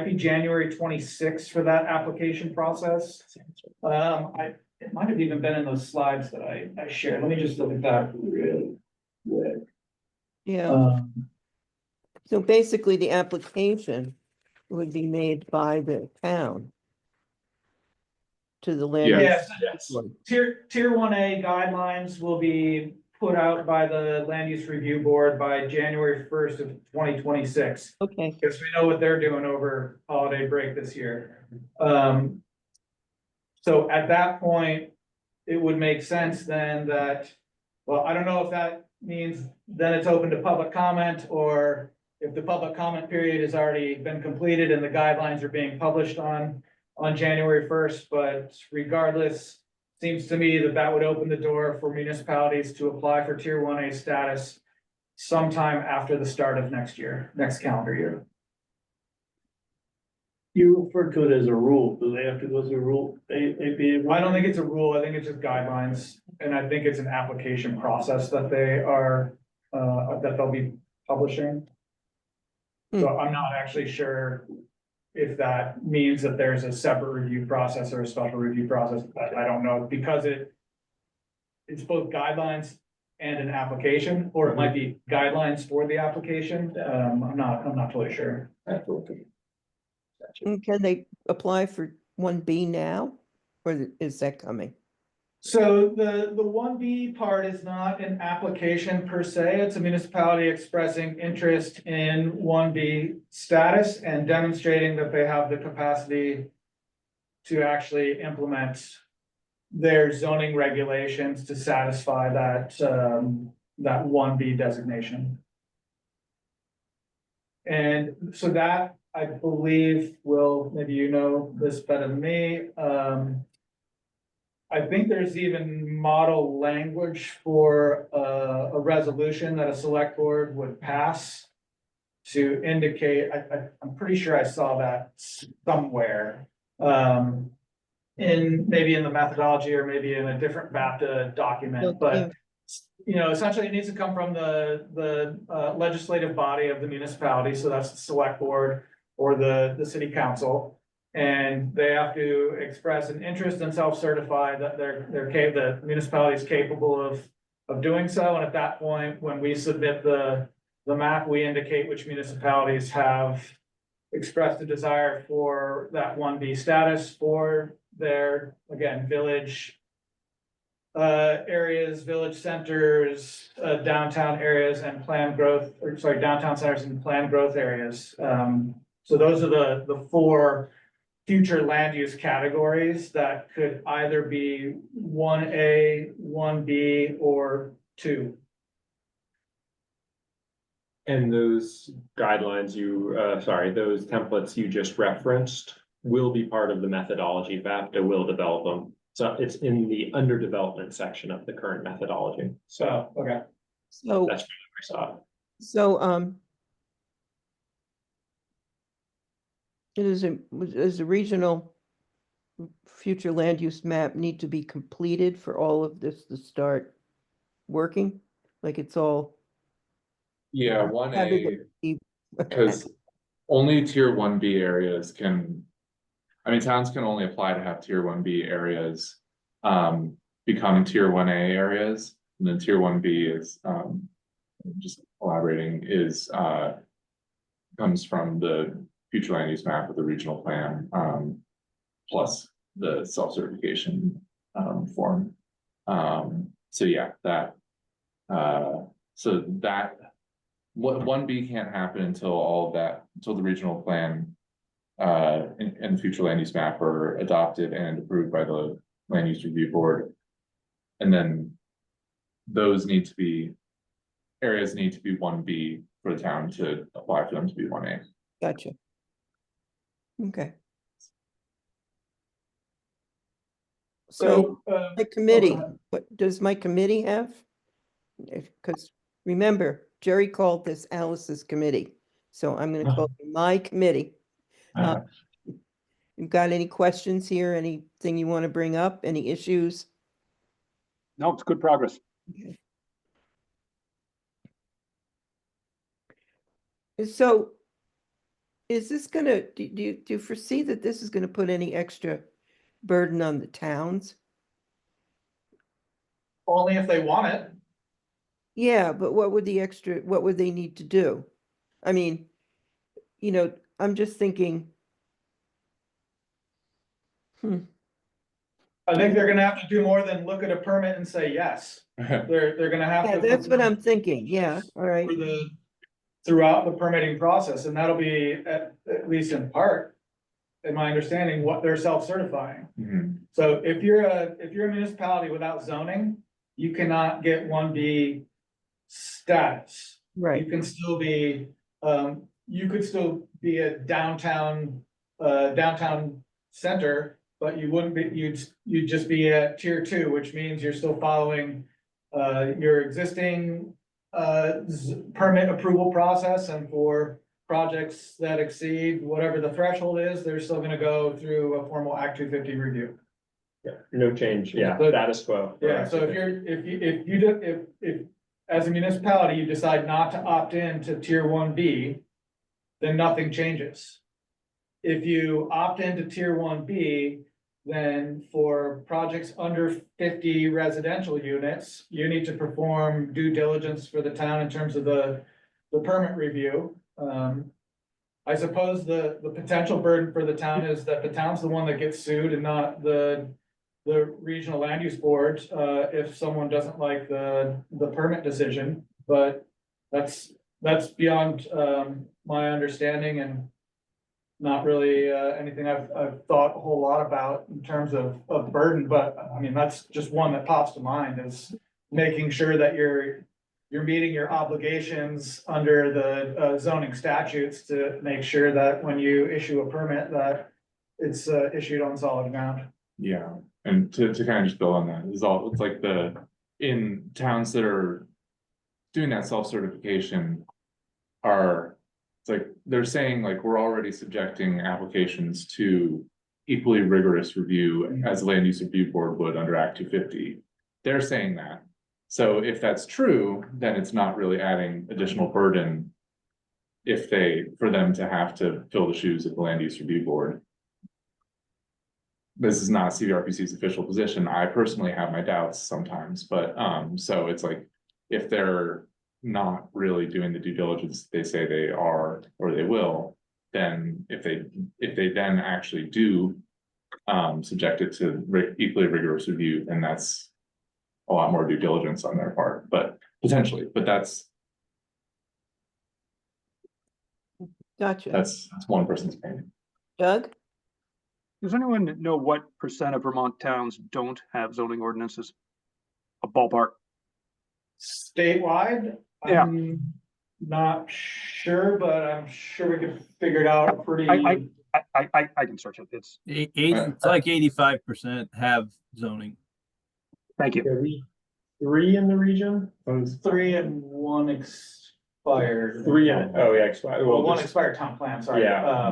be January 26th for that application process. It might have even been in those slides that I shared. Let me just look at that really quick. Yeah, so basically the application would be made by the town to the land. use Yes, board. tier 1A guidelines will be put out by the land use review board by January 1st of 2026. Okay, Because we know what they're doing over holiday break this year. So at that point, it would make sense then that, well, I don't know if that means then it's open to public comment, or if the public comment period has already been completed and the guidelines are being published on January 1st, but regardless, seems to me that that would open the door for municipalities to apply for tier 1A status sometime after the start of next calendar year. You refer to it as a rule. Do they have to go through rule? I don't think it's a rule. I think it's just guidelines, and I think it's an application process that that they'll be publishing. So I'm not actually sure if that means that there's a separate review process or a special review process. I don't know, because it's both guidelines and an application, or it might be guidelines for the application. I'm not totally sure. and can they apply for 1B now, or is that coming? So the 1B part is not an application per se. It's a municipality expressing interest in 1B status and demonstrating that they have the capacity to actually implement their zoning regulations to satisfy that 1B designation. And so that, I believe, maybe you know this better than me. I think there's even model language for a resolution that a select board would pass to indicate, I'm pretty sure I saw that somewhere. Maybe in the methodology, or maybe in a different BAPTA document, but you know, essentially it needs to come from the legislative body of the municipality, so that's the select board or the city council. And they have to express an interest and self-certify that the municipality is capable of doing so. And at that point, when we submit the map, we indicate which municipalities have expressed a desire for that 1B status for their, again, village areas, village centers, downtown areas, and downtown centers and planned growth areas. So those are the four future land use categories that could either be 1A, 1B, or 2. And those guidelines those templates you just referenced will be part of the methodology. BAPTA will develop them. So it's in the under development section of the current methodology. So, okay. So that's what I saw. So, does the regional future land use map need to be completed for all of this to start working? Like it's all. Yeah, how 1A, did it- because only tier 1B areas towns can only apply to have tier 1B areas become tier 1A areas, and then tier 1B is just elaborating comes from the future land use map of the regional plan plus the self-certification form. So yeah, so that 1B can't happen until the regional plan and future land use map are adopted and approved by the land use review board. And then areas need to be 1B for the town to apply for them to be 1A. Gotcha. Okay. So my committee, what does my committee have? Because remember, Jerry called this Alice's committee, so I'm going to call it my committee. You got any questions here? Anything you want to bring up? Any issues? No, it's good progress. So is this gonna, do you foresee that this is gonna put any extra burden on the towns? Only if they want it. Yeah, but what would they need to do? I mean, I'm just thinking. I think they're gonna have to do more than look at a permit and say yes. They're gonna have Yeah, to. that's what I'm thinking. Yeah, all right. Throughout the permitting process, and that'll be at least in part, in my understanding, what they're self-certifying. Mhm. So if you're a municipality without zoning, you cannot get 1B status. Right. You can still be, you could still be a downtown center, but you wouldn't be, you'd just be at tier 2, which means you're still following your existing permit approval process, and for projects that exceed whatever the threshold is, they're still gonna go through a formal Act 250 review. Yeah, no change, yeah, But- status quo. Yeah, so if as a municipality, you decide not to opt in to tier 1B, then nothing changes. If you opt into tier 1B, then for projects under 50 residential units, you need to perform due diligence for the town in terms of the permit review. I suppose the potential burden for the town is that the town's the one that gets sued and not the regional land use board, if someone doesn't like the permit decision, but that's beyond, my understanding, and not really, anything I've thought a whole lot about in terms of burden, but I mean, that's just one that pops to mind, is making sure that you're meeting your obligations under the zoning statutes to make sure that when you issue a permit, that it's issued on solid ground. Yeah, and to kind of just build on that, it's like in towns that are doing that self-certification it's like, they're saying like, we're already subjecting applications to equally rigorous review as a land use review board would under Act 250. They're saying that. So if that's true, then it's not really adding additional burden for them to have to fill the shoes of the land use review board. This is not CVRPC's official position. I personally have my doubts sometimes, but so it's like, if they're not really doing the due diligence they say they are or they will, then if they then actually do subject it to equally rigorous review, then that's a lot more due diligence on their part, but potentially, but that's Gotcha. one person's opinion. Doug? Does anyone know what % of Vermont towns don't have zoning ordinances? A ballpark? Statewide, Yeah. I'm not sure, but I'm sure we could figure it out pretty. I can search it. It's, It's like 85% have zoning. thank you. Are we 3 in the region? 3 and 1 expired. 3 in, oh yeah, expired. Well, 1 just expired town plan, sorry. Yeah.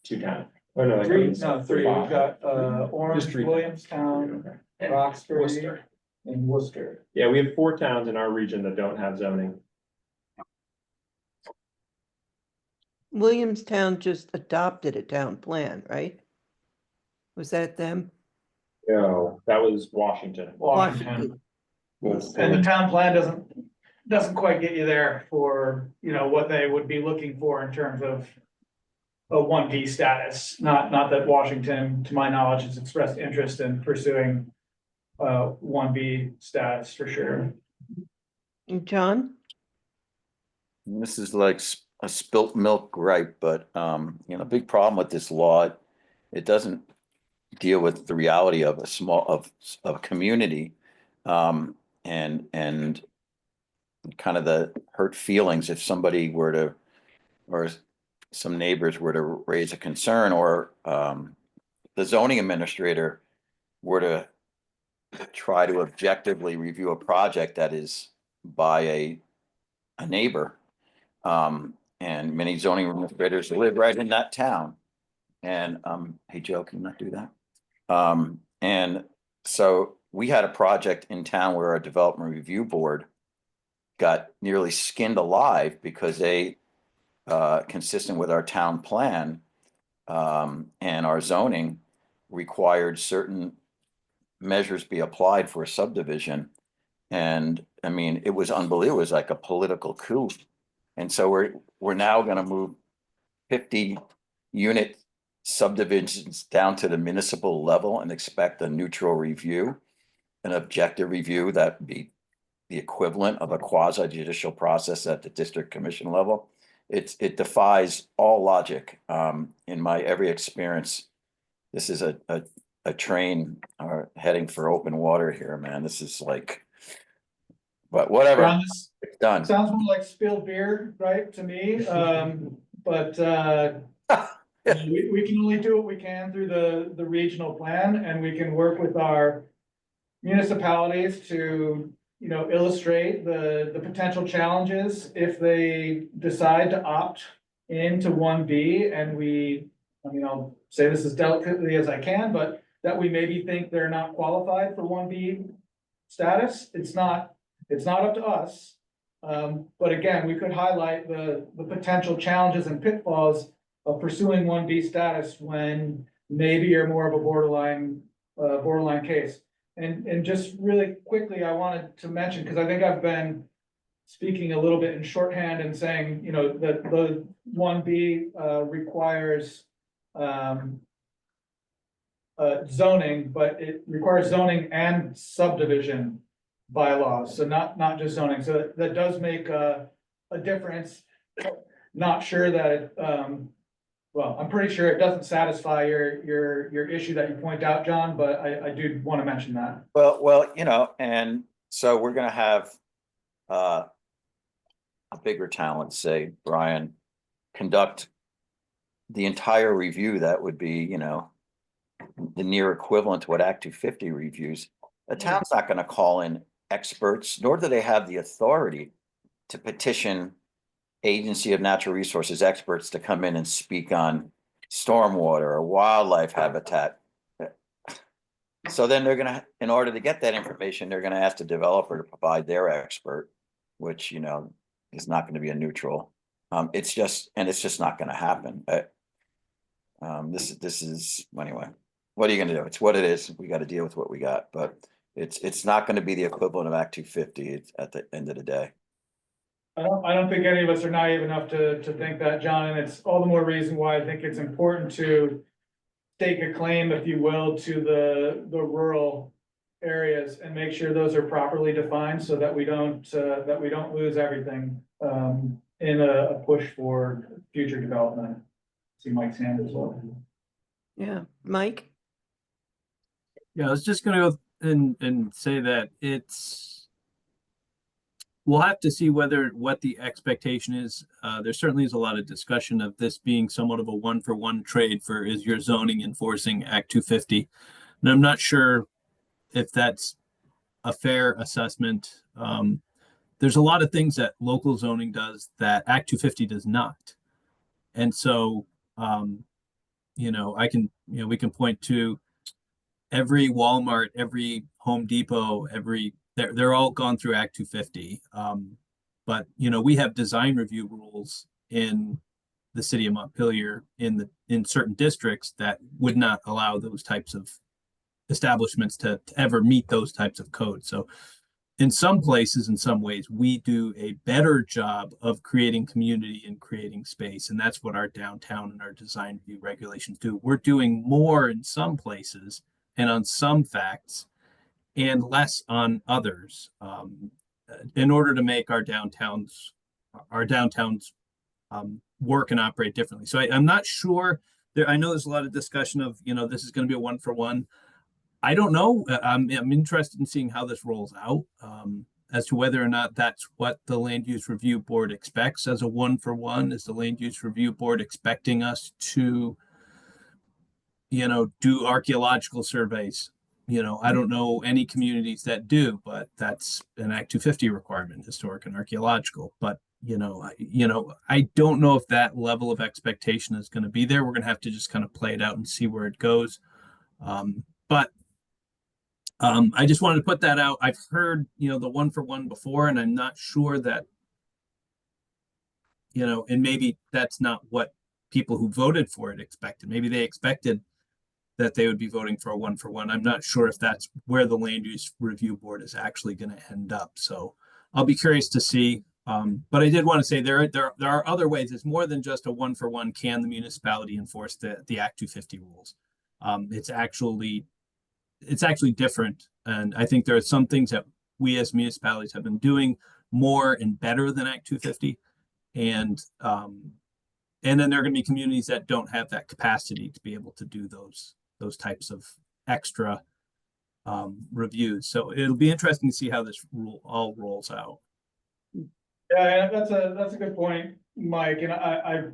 2 down. Oh no. 3, we've got, Orange, Just 3. Williamstown, Roxbury, Worcester. and Worcester. Yeah, we have 4 towns in our region that don't have zoning. Williamstown just adopted a town plan, right? Was that them? No, that was Washington. Washington. And the town plan doesn't quite get you there for, what they would be looking for in terms of a 1D status. Not that Washington, to my knowledge, has expressed interest in pursuing 1B status for sure. And John? This is like a spilt milk gripe, but a big problem with this law, it doesn't deal with the reality of of a community, and kind of the hurt feelings if somebody were to, or some neighbors were to raise a concern, or the zoning administrator were to try to objectively review a project that is by a neighbor. And many zoning administrators live right in that town. And, hey, Joe, can you not do that? And so we had a project in town where our development review board got nearly skinned alive because they, consistent with our town plan, and our zoning, required certain measures be applied for a subdivision. And I mean, it was unbelievable. It was like a political coup. And so we're now gonna move 50 unit subdivisions down to the municipal level and expect a neutral review, an objective review that be the equivalent of a quasi judicial process at the district commission level. It defies all logic. In my every experience, this is a train heading for open water here, man. This is like, but whatever, John, this it's done. sounds more like spilled beer, right, to me, but, we can only do what we can through the regional plan, and we can work with our municipalities to, you know, illustrate the potential challenges if they decide to opt into 1B, and I mean, I'll say this as delicately as I can, but that we maybe think they're not qualified for 1B status. It's not up to us. But again, we could highlight the potential challenges and pitfalls of pursuing 1B status when maybe you're more of a borderline case. And just really quickly, I wanted to mention, because I think I've been speaking a little bit in shorthand and saying, you know, that the 1B requires zoning, but it requires zoning and subdivision bylaws, so not just zoning. So that does make a difference. Not sure that well, I'm pretty sure it doesn't satisfy your issue that you point out, John, but I do want to mention that. Well, you know, and so we're gonna have a bigger town, let's say, Brian, conduct the entire review. That would be, you know, the near equivalent to what Act 250 reviews. The town's not gonna call in experts, nor do they have the authority to petition Agency of Natural Resources experts to come in and speak on stormwater or wildlife habitat. So then they're gonna, in order to get that information, they're gonna ask the developer to provide their expert, which, you know, is not gonna be a neutral. It's just not gonna happen. This is, anyway, what are you gonna do? It's what it is. We gotta deal with what we got, but it's not gonna be the equivalent of Act 250 at the end of the day. I don't think any of us are naive enough to think that, John, and it's all the more reason why I think it's important to stake a claim, if you will, to the rural areas and make sure those are properly defined so that we don't lose everything in a push for future development. See Mike's hand as well. Yeah, Mike? Yeah, I was just gonna go and say that we'll have to see what the expectation is. There certainly is a lot of discussion of this being somewhat of a one-for-one trade for is your zoning enforcing Act 250. And I'm not sure if that's a fair assessment. There's a lot of things that local zoning does that Act 250 does not. And so, you know, we can point to every Walmart, every Home Depot, they're all gone through Act 250. But, you know, we have design review rules in the city of Montpelier in certain districts that would not allow those types of establishments to ever meet those types of codes. So in some places, in some ways, we do a better job of creating community and creating space. And that's what our downtown and our design review regulations do. We're doing more in some places and on some facts and less on others, in order to make our downtowns work and operate differently. So I'm not sure there. I know there's a lot of discussion of, you know, this is going to be a one-for-one. I don't know. I'm interested in seeing how this rolls out, as to whether or not that's what the Land Use Review Board expects as a one-for-one. Is the Land Use Review Board expecting us to, you know, do archaeological surveys? You know, I don't know any communities that do, but that's an Act 250 requirement, historic and archaeological. But, I don't know if that level of expectation is going to be there. We're going to have to just kind of play it out and see where it goes. But I just wanted to put that out. I've heard, the 1-for-1 before, and I'm not sure that, and maybe that's not what people who voted for it expected. Maybe they expected that they would be voting for a 1-for-1. I'm not sure if that's where the land use review board is actually going to end up. So I'll be curious to see. But I did want to say there are other ways. It's more than just a 1-for-1. Can the municipality enforce the Act 250 rules? It's actually different. And I think there are some things that we as municipalities have been doing more and better than Act 250. And then there are going to be communities that don't have that capacity to be able to do those types of extra reviews. So it'll be interesting to see how this rule all rolls out. Yeah, that's a good point, Mike, and I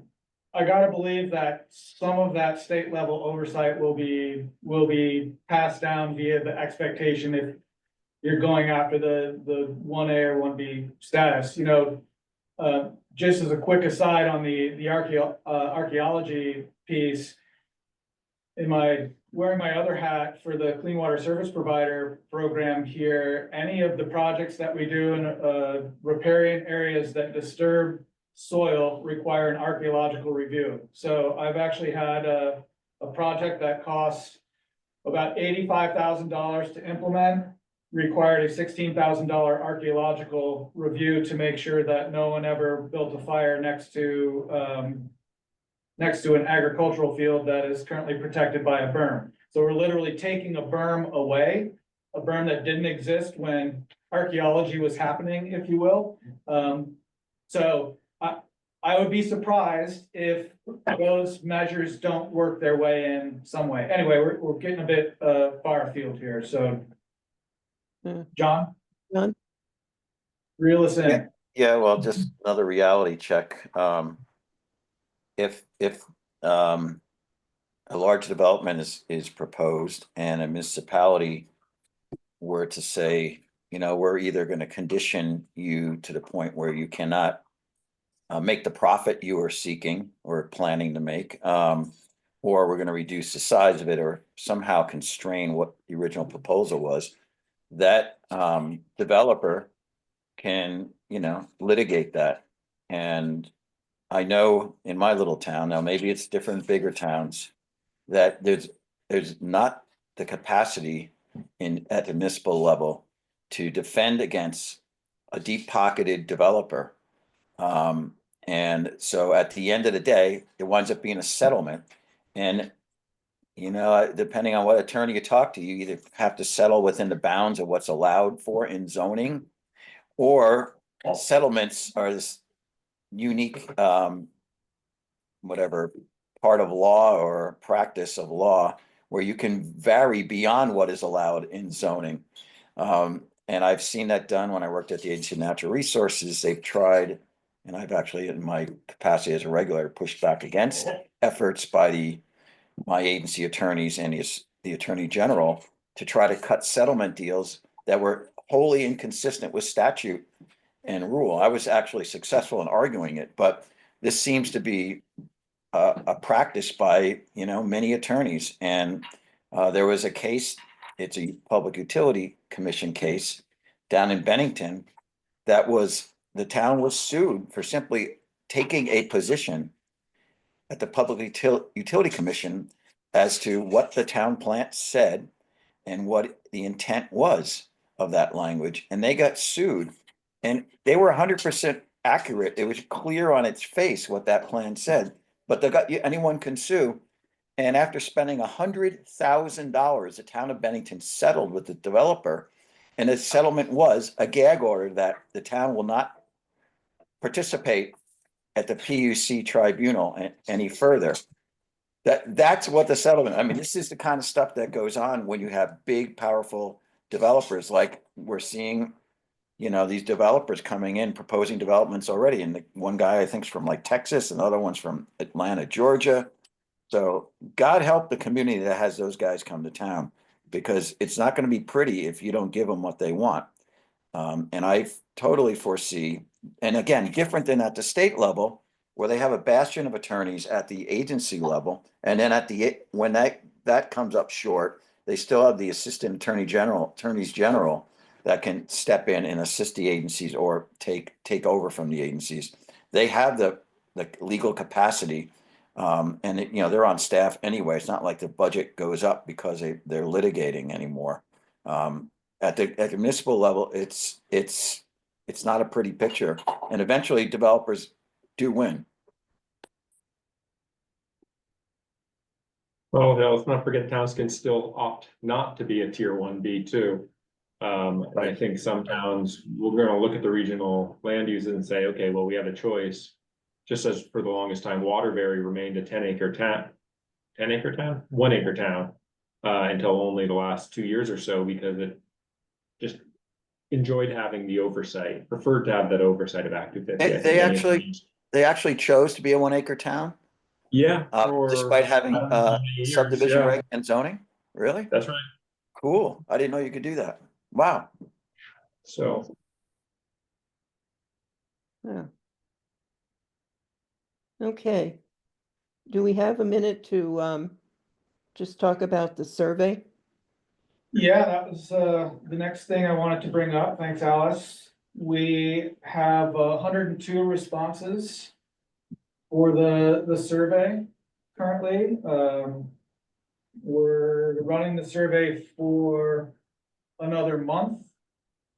gotta believe that some of that state level oversight will be passed down via the expectation if you're going after the 1A or 1B status, just as a quick aside on the archaeology piece, wearing my other hat for the Clean Water Service Provider program here, any of the projects that we do in riparian areas that disturb soil require an archaeological review. So I've actually had a project that costs about $85,000 to implement, required a $16,000 archaeological review to make sure that no one ever built a fire next to an agricultural field that is currently protected by a berm. So we're literally taking a berm away, a berm that didn't exist when archaeology was happening, if you will. So I would be surprised if those measures don't work their way in some way. Anyway, we're getting a bit far afield here, so. John? John? Reel us in. Yeah, well, just another reality check. If a large development is proposed and a municipality were to say, we're either going to condition you to the point where you cannot make the profit you are seeking or planning to make, or we're going to reduce the size of it or somehow constrain what the original proposal was, that developer can, litigate that. And I know in my little town, now maybe it's different, bigger towns, that there's not the capacity at the municipal level to defend against a deep-pocketed developer. And so at the end of the day, it winds up being a settlement. And, depending on what attorney you talk to, you either have to settle within the bounds of what's allowed for in zoning, or settlements are this unique, whatever part of law or practice of law where you can vary beyond what is allowed in zoning. And I've seen that done when I worked at the Agency of Natural Resources. They've tried, and I've actually, in my capacity as a regulator, pushed back against efforts by my agency attorneys and the Attorney General to try to cut settlement deals that were wholly inconsistent with statute and rule. I was actually successful in arguing it, but this seems to be a practice by many attorneys. And there was a case, it's a Public Utility Commission case down in Bennington, that the town was sued for simply taking a position at the Public Utility Commission as to what the town plant said and what the intent was of that language. And they got sued, and they were 100% accurate. It was clear on its face what that plan said, but anyone can sue. And after spending $100,000, the town of Bennington settled with the developer, and the settlement was a gag order that the town will not participate at the PUC tribunal any further. That's what the settlement. I mean, this is the kind of stuff that goes on when you have big, powerful developers, like we're seeing, these developers coming in, proposing developments already. And the one guy I think is from like Texas, and the other one's from Atlanta, Georgia. So God help the community that has those guys come to town, because it's not going to be pretty if you don't give them what they want. And I totally foresee, and again, different than at the state level, where they have a bastion of attorneys at the agency level, and then when that comes up short, they still have the assistant attorneys general that can step in and assist the agencies or take over from the agencies. They have the legal capacity, and they're on staff anyway. It's not like the budget goes up because they're litigating anymore. At the municipal level, it's not a pretty picture, and eventually developers do win. Well, no, let's not forget towns can still opt not to be a tier 1B too. And I think some towns, we're gonna look at the regional land use and say, okay, well, we have a choice. Just as for the longest time, Waterbury remained a 10-acre town, 10-acre town, 1-acre town, until only the last 2 years or so, because it just enjoyed having the oversight, preferred to have that oversight of Act 250. They actually chose to be a 1-acre town, Yeah, despite having years, subdivision yeah. reg and zoning. Really? That's right. Cool. I didn't know you could do that. Wow. So Yeah. Okay. Do we have a minute to just talk about the survey? Yeah, that was the next thing I wanted to bring up. Thanks, Alice. We have 102 responses for the survey currently. We're running the survey for another month.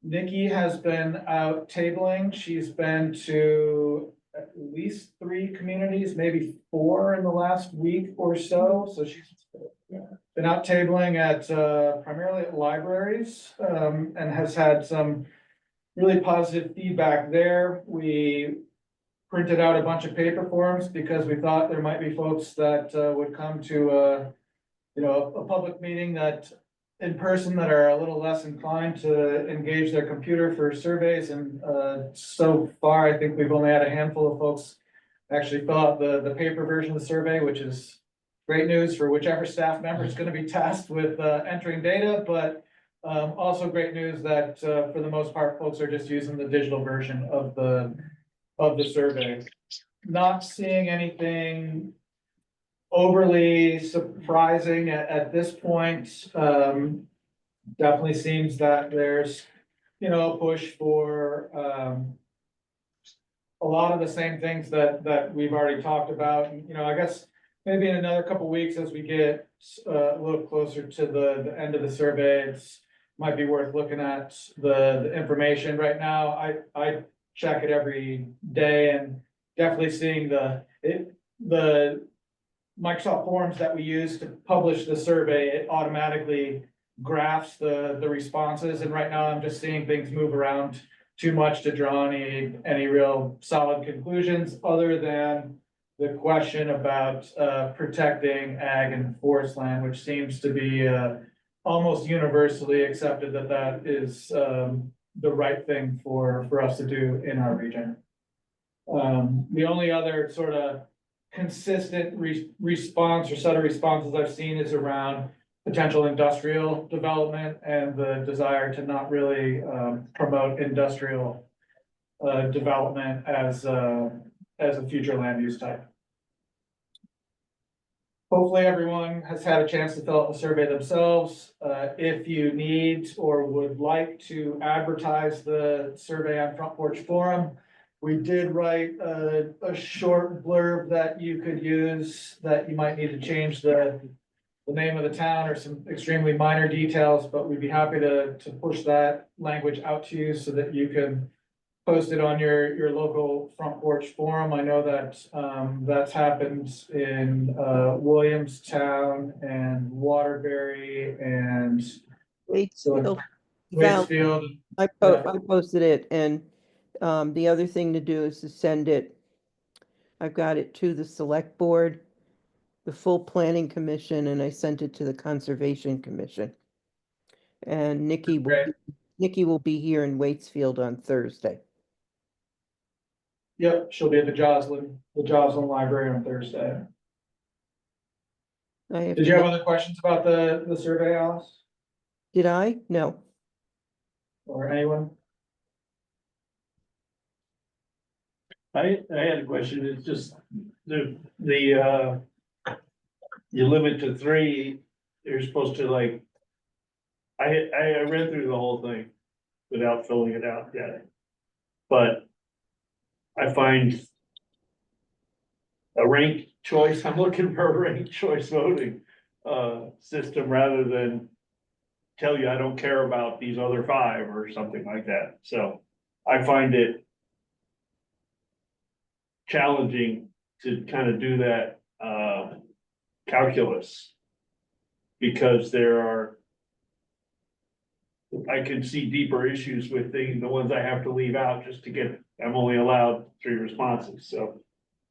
Nikki has been out tabling. She's been to at least 3 communities, maybe 4 in the last week or so. So she's been out tabling at primarily at libraries, and has had some really positive feedback there. We printed out a bunch of paper forms because we thought there might be folks that would come to a public meeting that in person that are a little less inclined to engage their computer for surveys. And so far, I think we've only had a handful of folks actually fill out the paper version of the survey, which is great news for whichever staff member is going to be tasked with entering data, but also great news that for the most part, folks are just using the digital version of the survey. Not seeing anything overly surprising at this point. Definitely seems that there's, a push for a lot of the same things that we've already talked about. And, I guess maybe in another couple weeks, as we get a little closer to the end of the survey, it's might be worth looking at the information. Right now, I check it every day, and definitely seeing the Microsoft Forms that we use to publish the survey, it automatically graphs the responses. And right now I'm just seeing things move around too much to draw any real solid conclusions, other than the question about protecting ag and forest land, which seems to be almost universally accepted that is the right thing for us to do in our region. The only other sort of consistent response or set of responses I've seen is around potential industrial development and the desire to not really promote industrial development as a future land use type. Hopefully everyone has had a chance to fill out the survey themselves. If you need or would like to advertise the survey on Front Porch Forum, we did write a short blurb that you could use, that you might need to change the name of the town or some extremely minor details, but we'd be happy to push that language out to you so that you can post it on your local Front Porch Forum. I know that that's happened in Williamstown and Waterbury and Waitsfield. Waitsfield. I posted it, and the other thing to do is to send it. I've got it to the select board, the full planning commission, and I sent it to the conservation commission. And Nikki will be here in Waitsfield on Thursday. Yep, she'll be at the Joslin Library on Thursday. Did you have other questions about the survey, Alice? Did I? No. Or anyone? I had a question, it's just, you limit to 3, you're supposed to like. I read through the whole thing without filling it out yet. But I find a ranked choice, I'm looking for a ranked choice voting, system rather than tell you I don't care about these other 5 or something like that, so I find it challenging to kind of do that, calculus. Because I could see deeper issues with the ones I have to leave out just to get, I'm only allowed 3 responses, so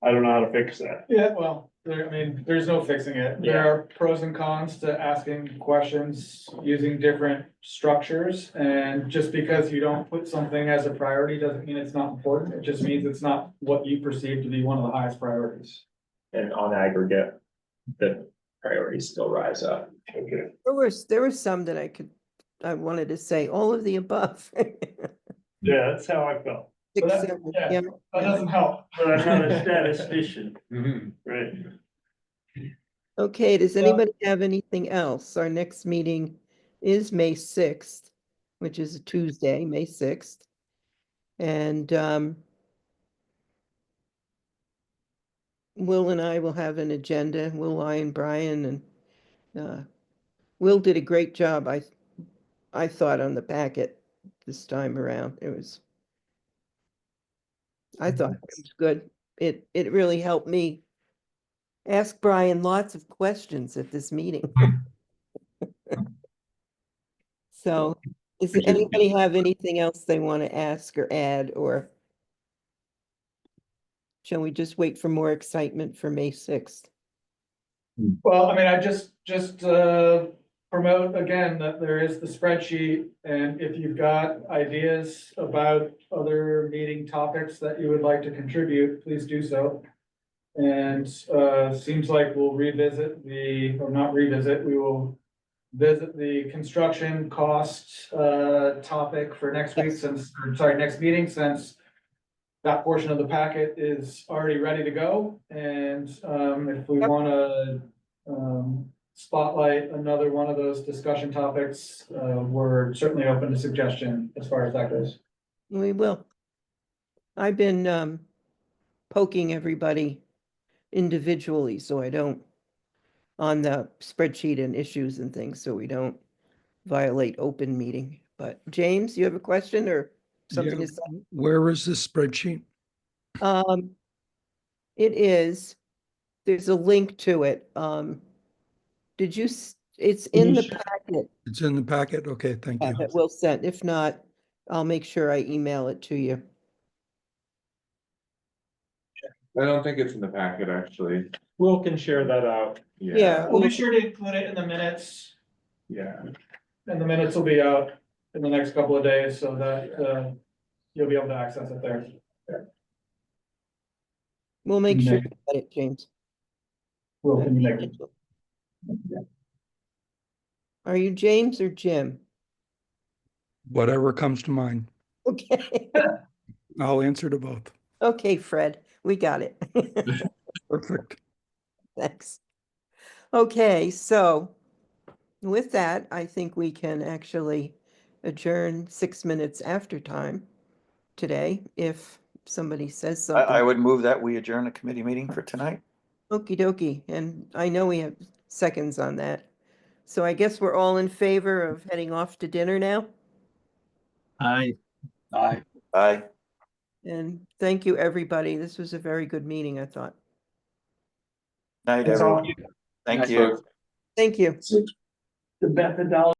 I don't know how to fix that. Yeah, well, there's no fixing it. There Yeah. are pros and cons to asking questions using different structures. And just because you don't put something as a priority doesn't mean it's not important. It just means it's not what you perceive to be one of the highest priorities. And on aggregate, the priorities still rise up. Okay. There were some that I wanted to say all of the above. Yeah, that's how I felt, But that- Except- yeah. yeah. That doesn't help. but I'm not a statistician, Mhm. right? Okay, does Yeah. anybody have anything else? Our next meeting is May 6th, which is a Tuesday, May 6th. And Will and I will have an agenda, Will, I, and Brian, and Will did a great job, I thought, on the packet this time around. I thought it was good. It really helped me ask Brian lots of questions at this meeting. So, does We should- anybody have anything else they want to ask or add, or shall we just wait for more excitement for May 6th? Well, I just promote again that there is the spreadsheet, and if you've got ideas about other meeting topics that you would like to contribute, please do so. And seems like we'll revisit or not revisit, we will visit the construction cost topic for next week next meeting, since that portion of the packet is already ready to go. And if we Yep. wanna spotlight another one of those discussion topics, we're certainly open to suggestion as far as that goes. We will. I've been poking everybody individually, so I don't, on the spreadsheet and issues and things, so we don't violate open meeting. But James, you have a question or something to say? Where is this spreadsheet? There's a link to it. It's in the packet It's in the packet? Okay, thank you. that we'll send. If not, I'll make sure I email it to you. I don't think it's in the packet, actually. Will can share that out. Yeah. We'll be sure to include it in the minutes, Yeah. and the minutes will be out in the next couple of days, so that you'll be able to access it there. We'll make sure to get it, James. Will, can you make it? Are you James or Jim? Whatever comes to mind. Okay. I'll answer to both. Okay, Fred, we got it. Perfect. Thanks. Okay, so with that, I think we can actually adjourn 6 minutes after time today, if somebody says I something. would move that we adjourn the committee meeting for tonight. Okey dokey, and I know we have seconds on that. So I guess we're all in favor of heading off to dinner now? Aye. Aye. Aye. And thank you, everybody. This was a very good meeting, I thought. Night, That's all. everyone. Thank you. Thank you. The methodology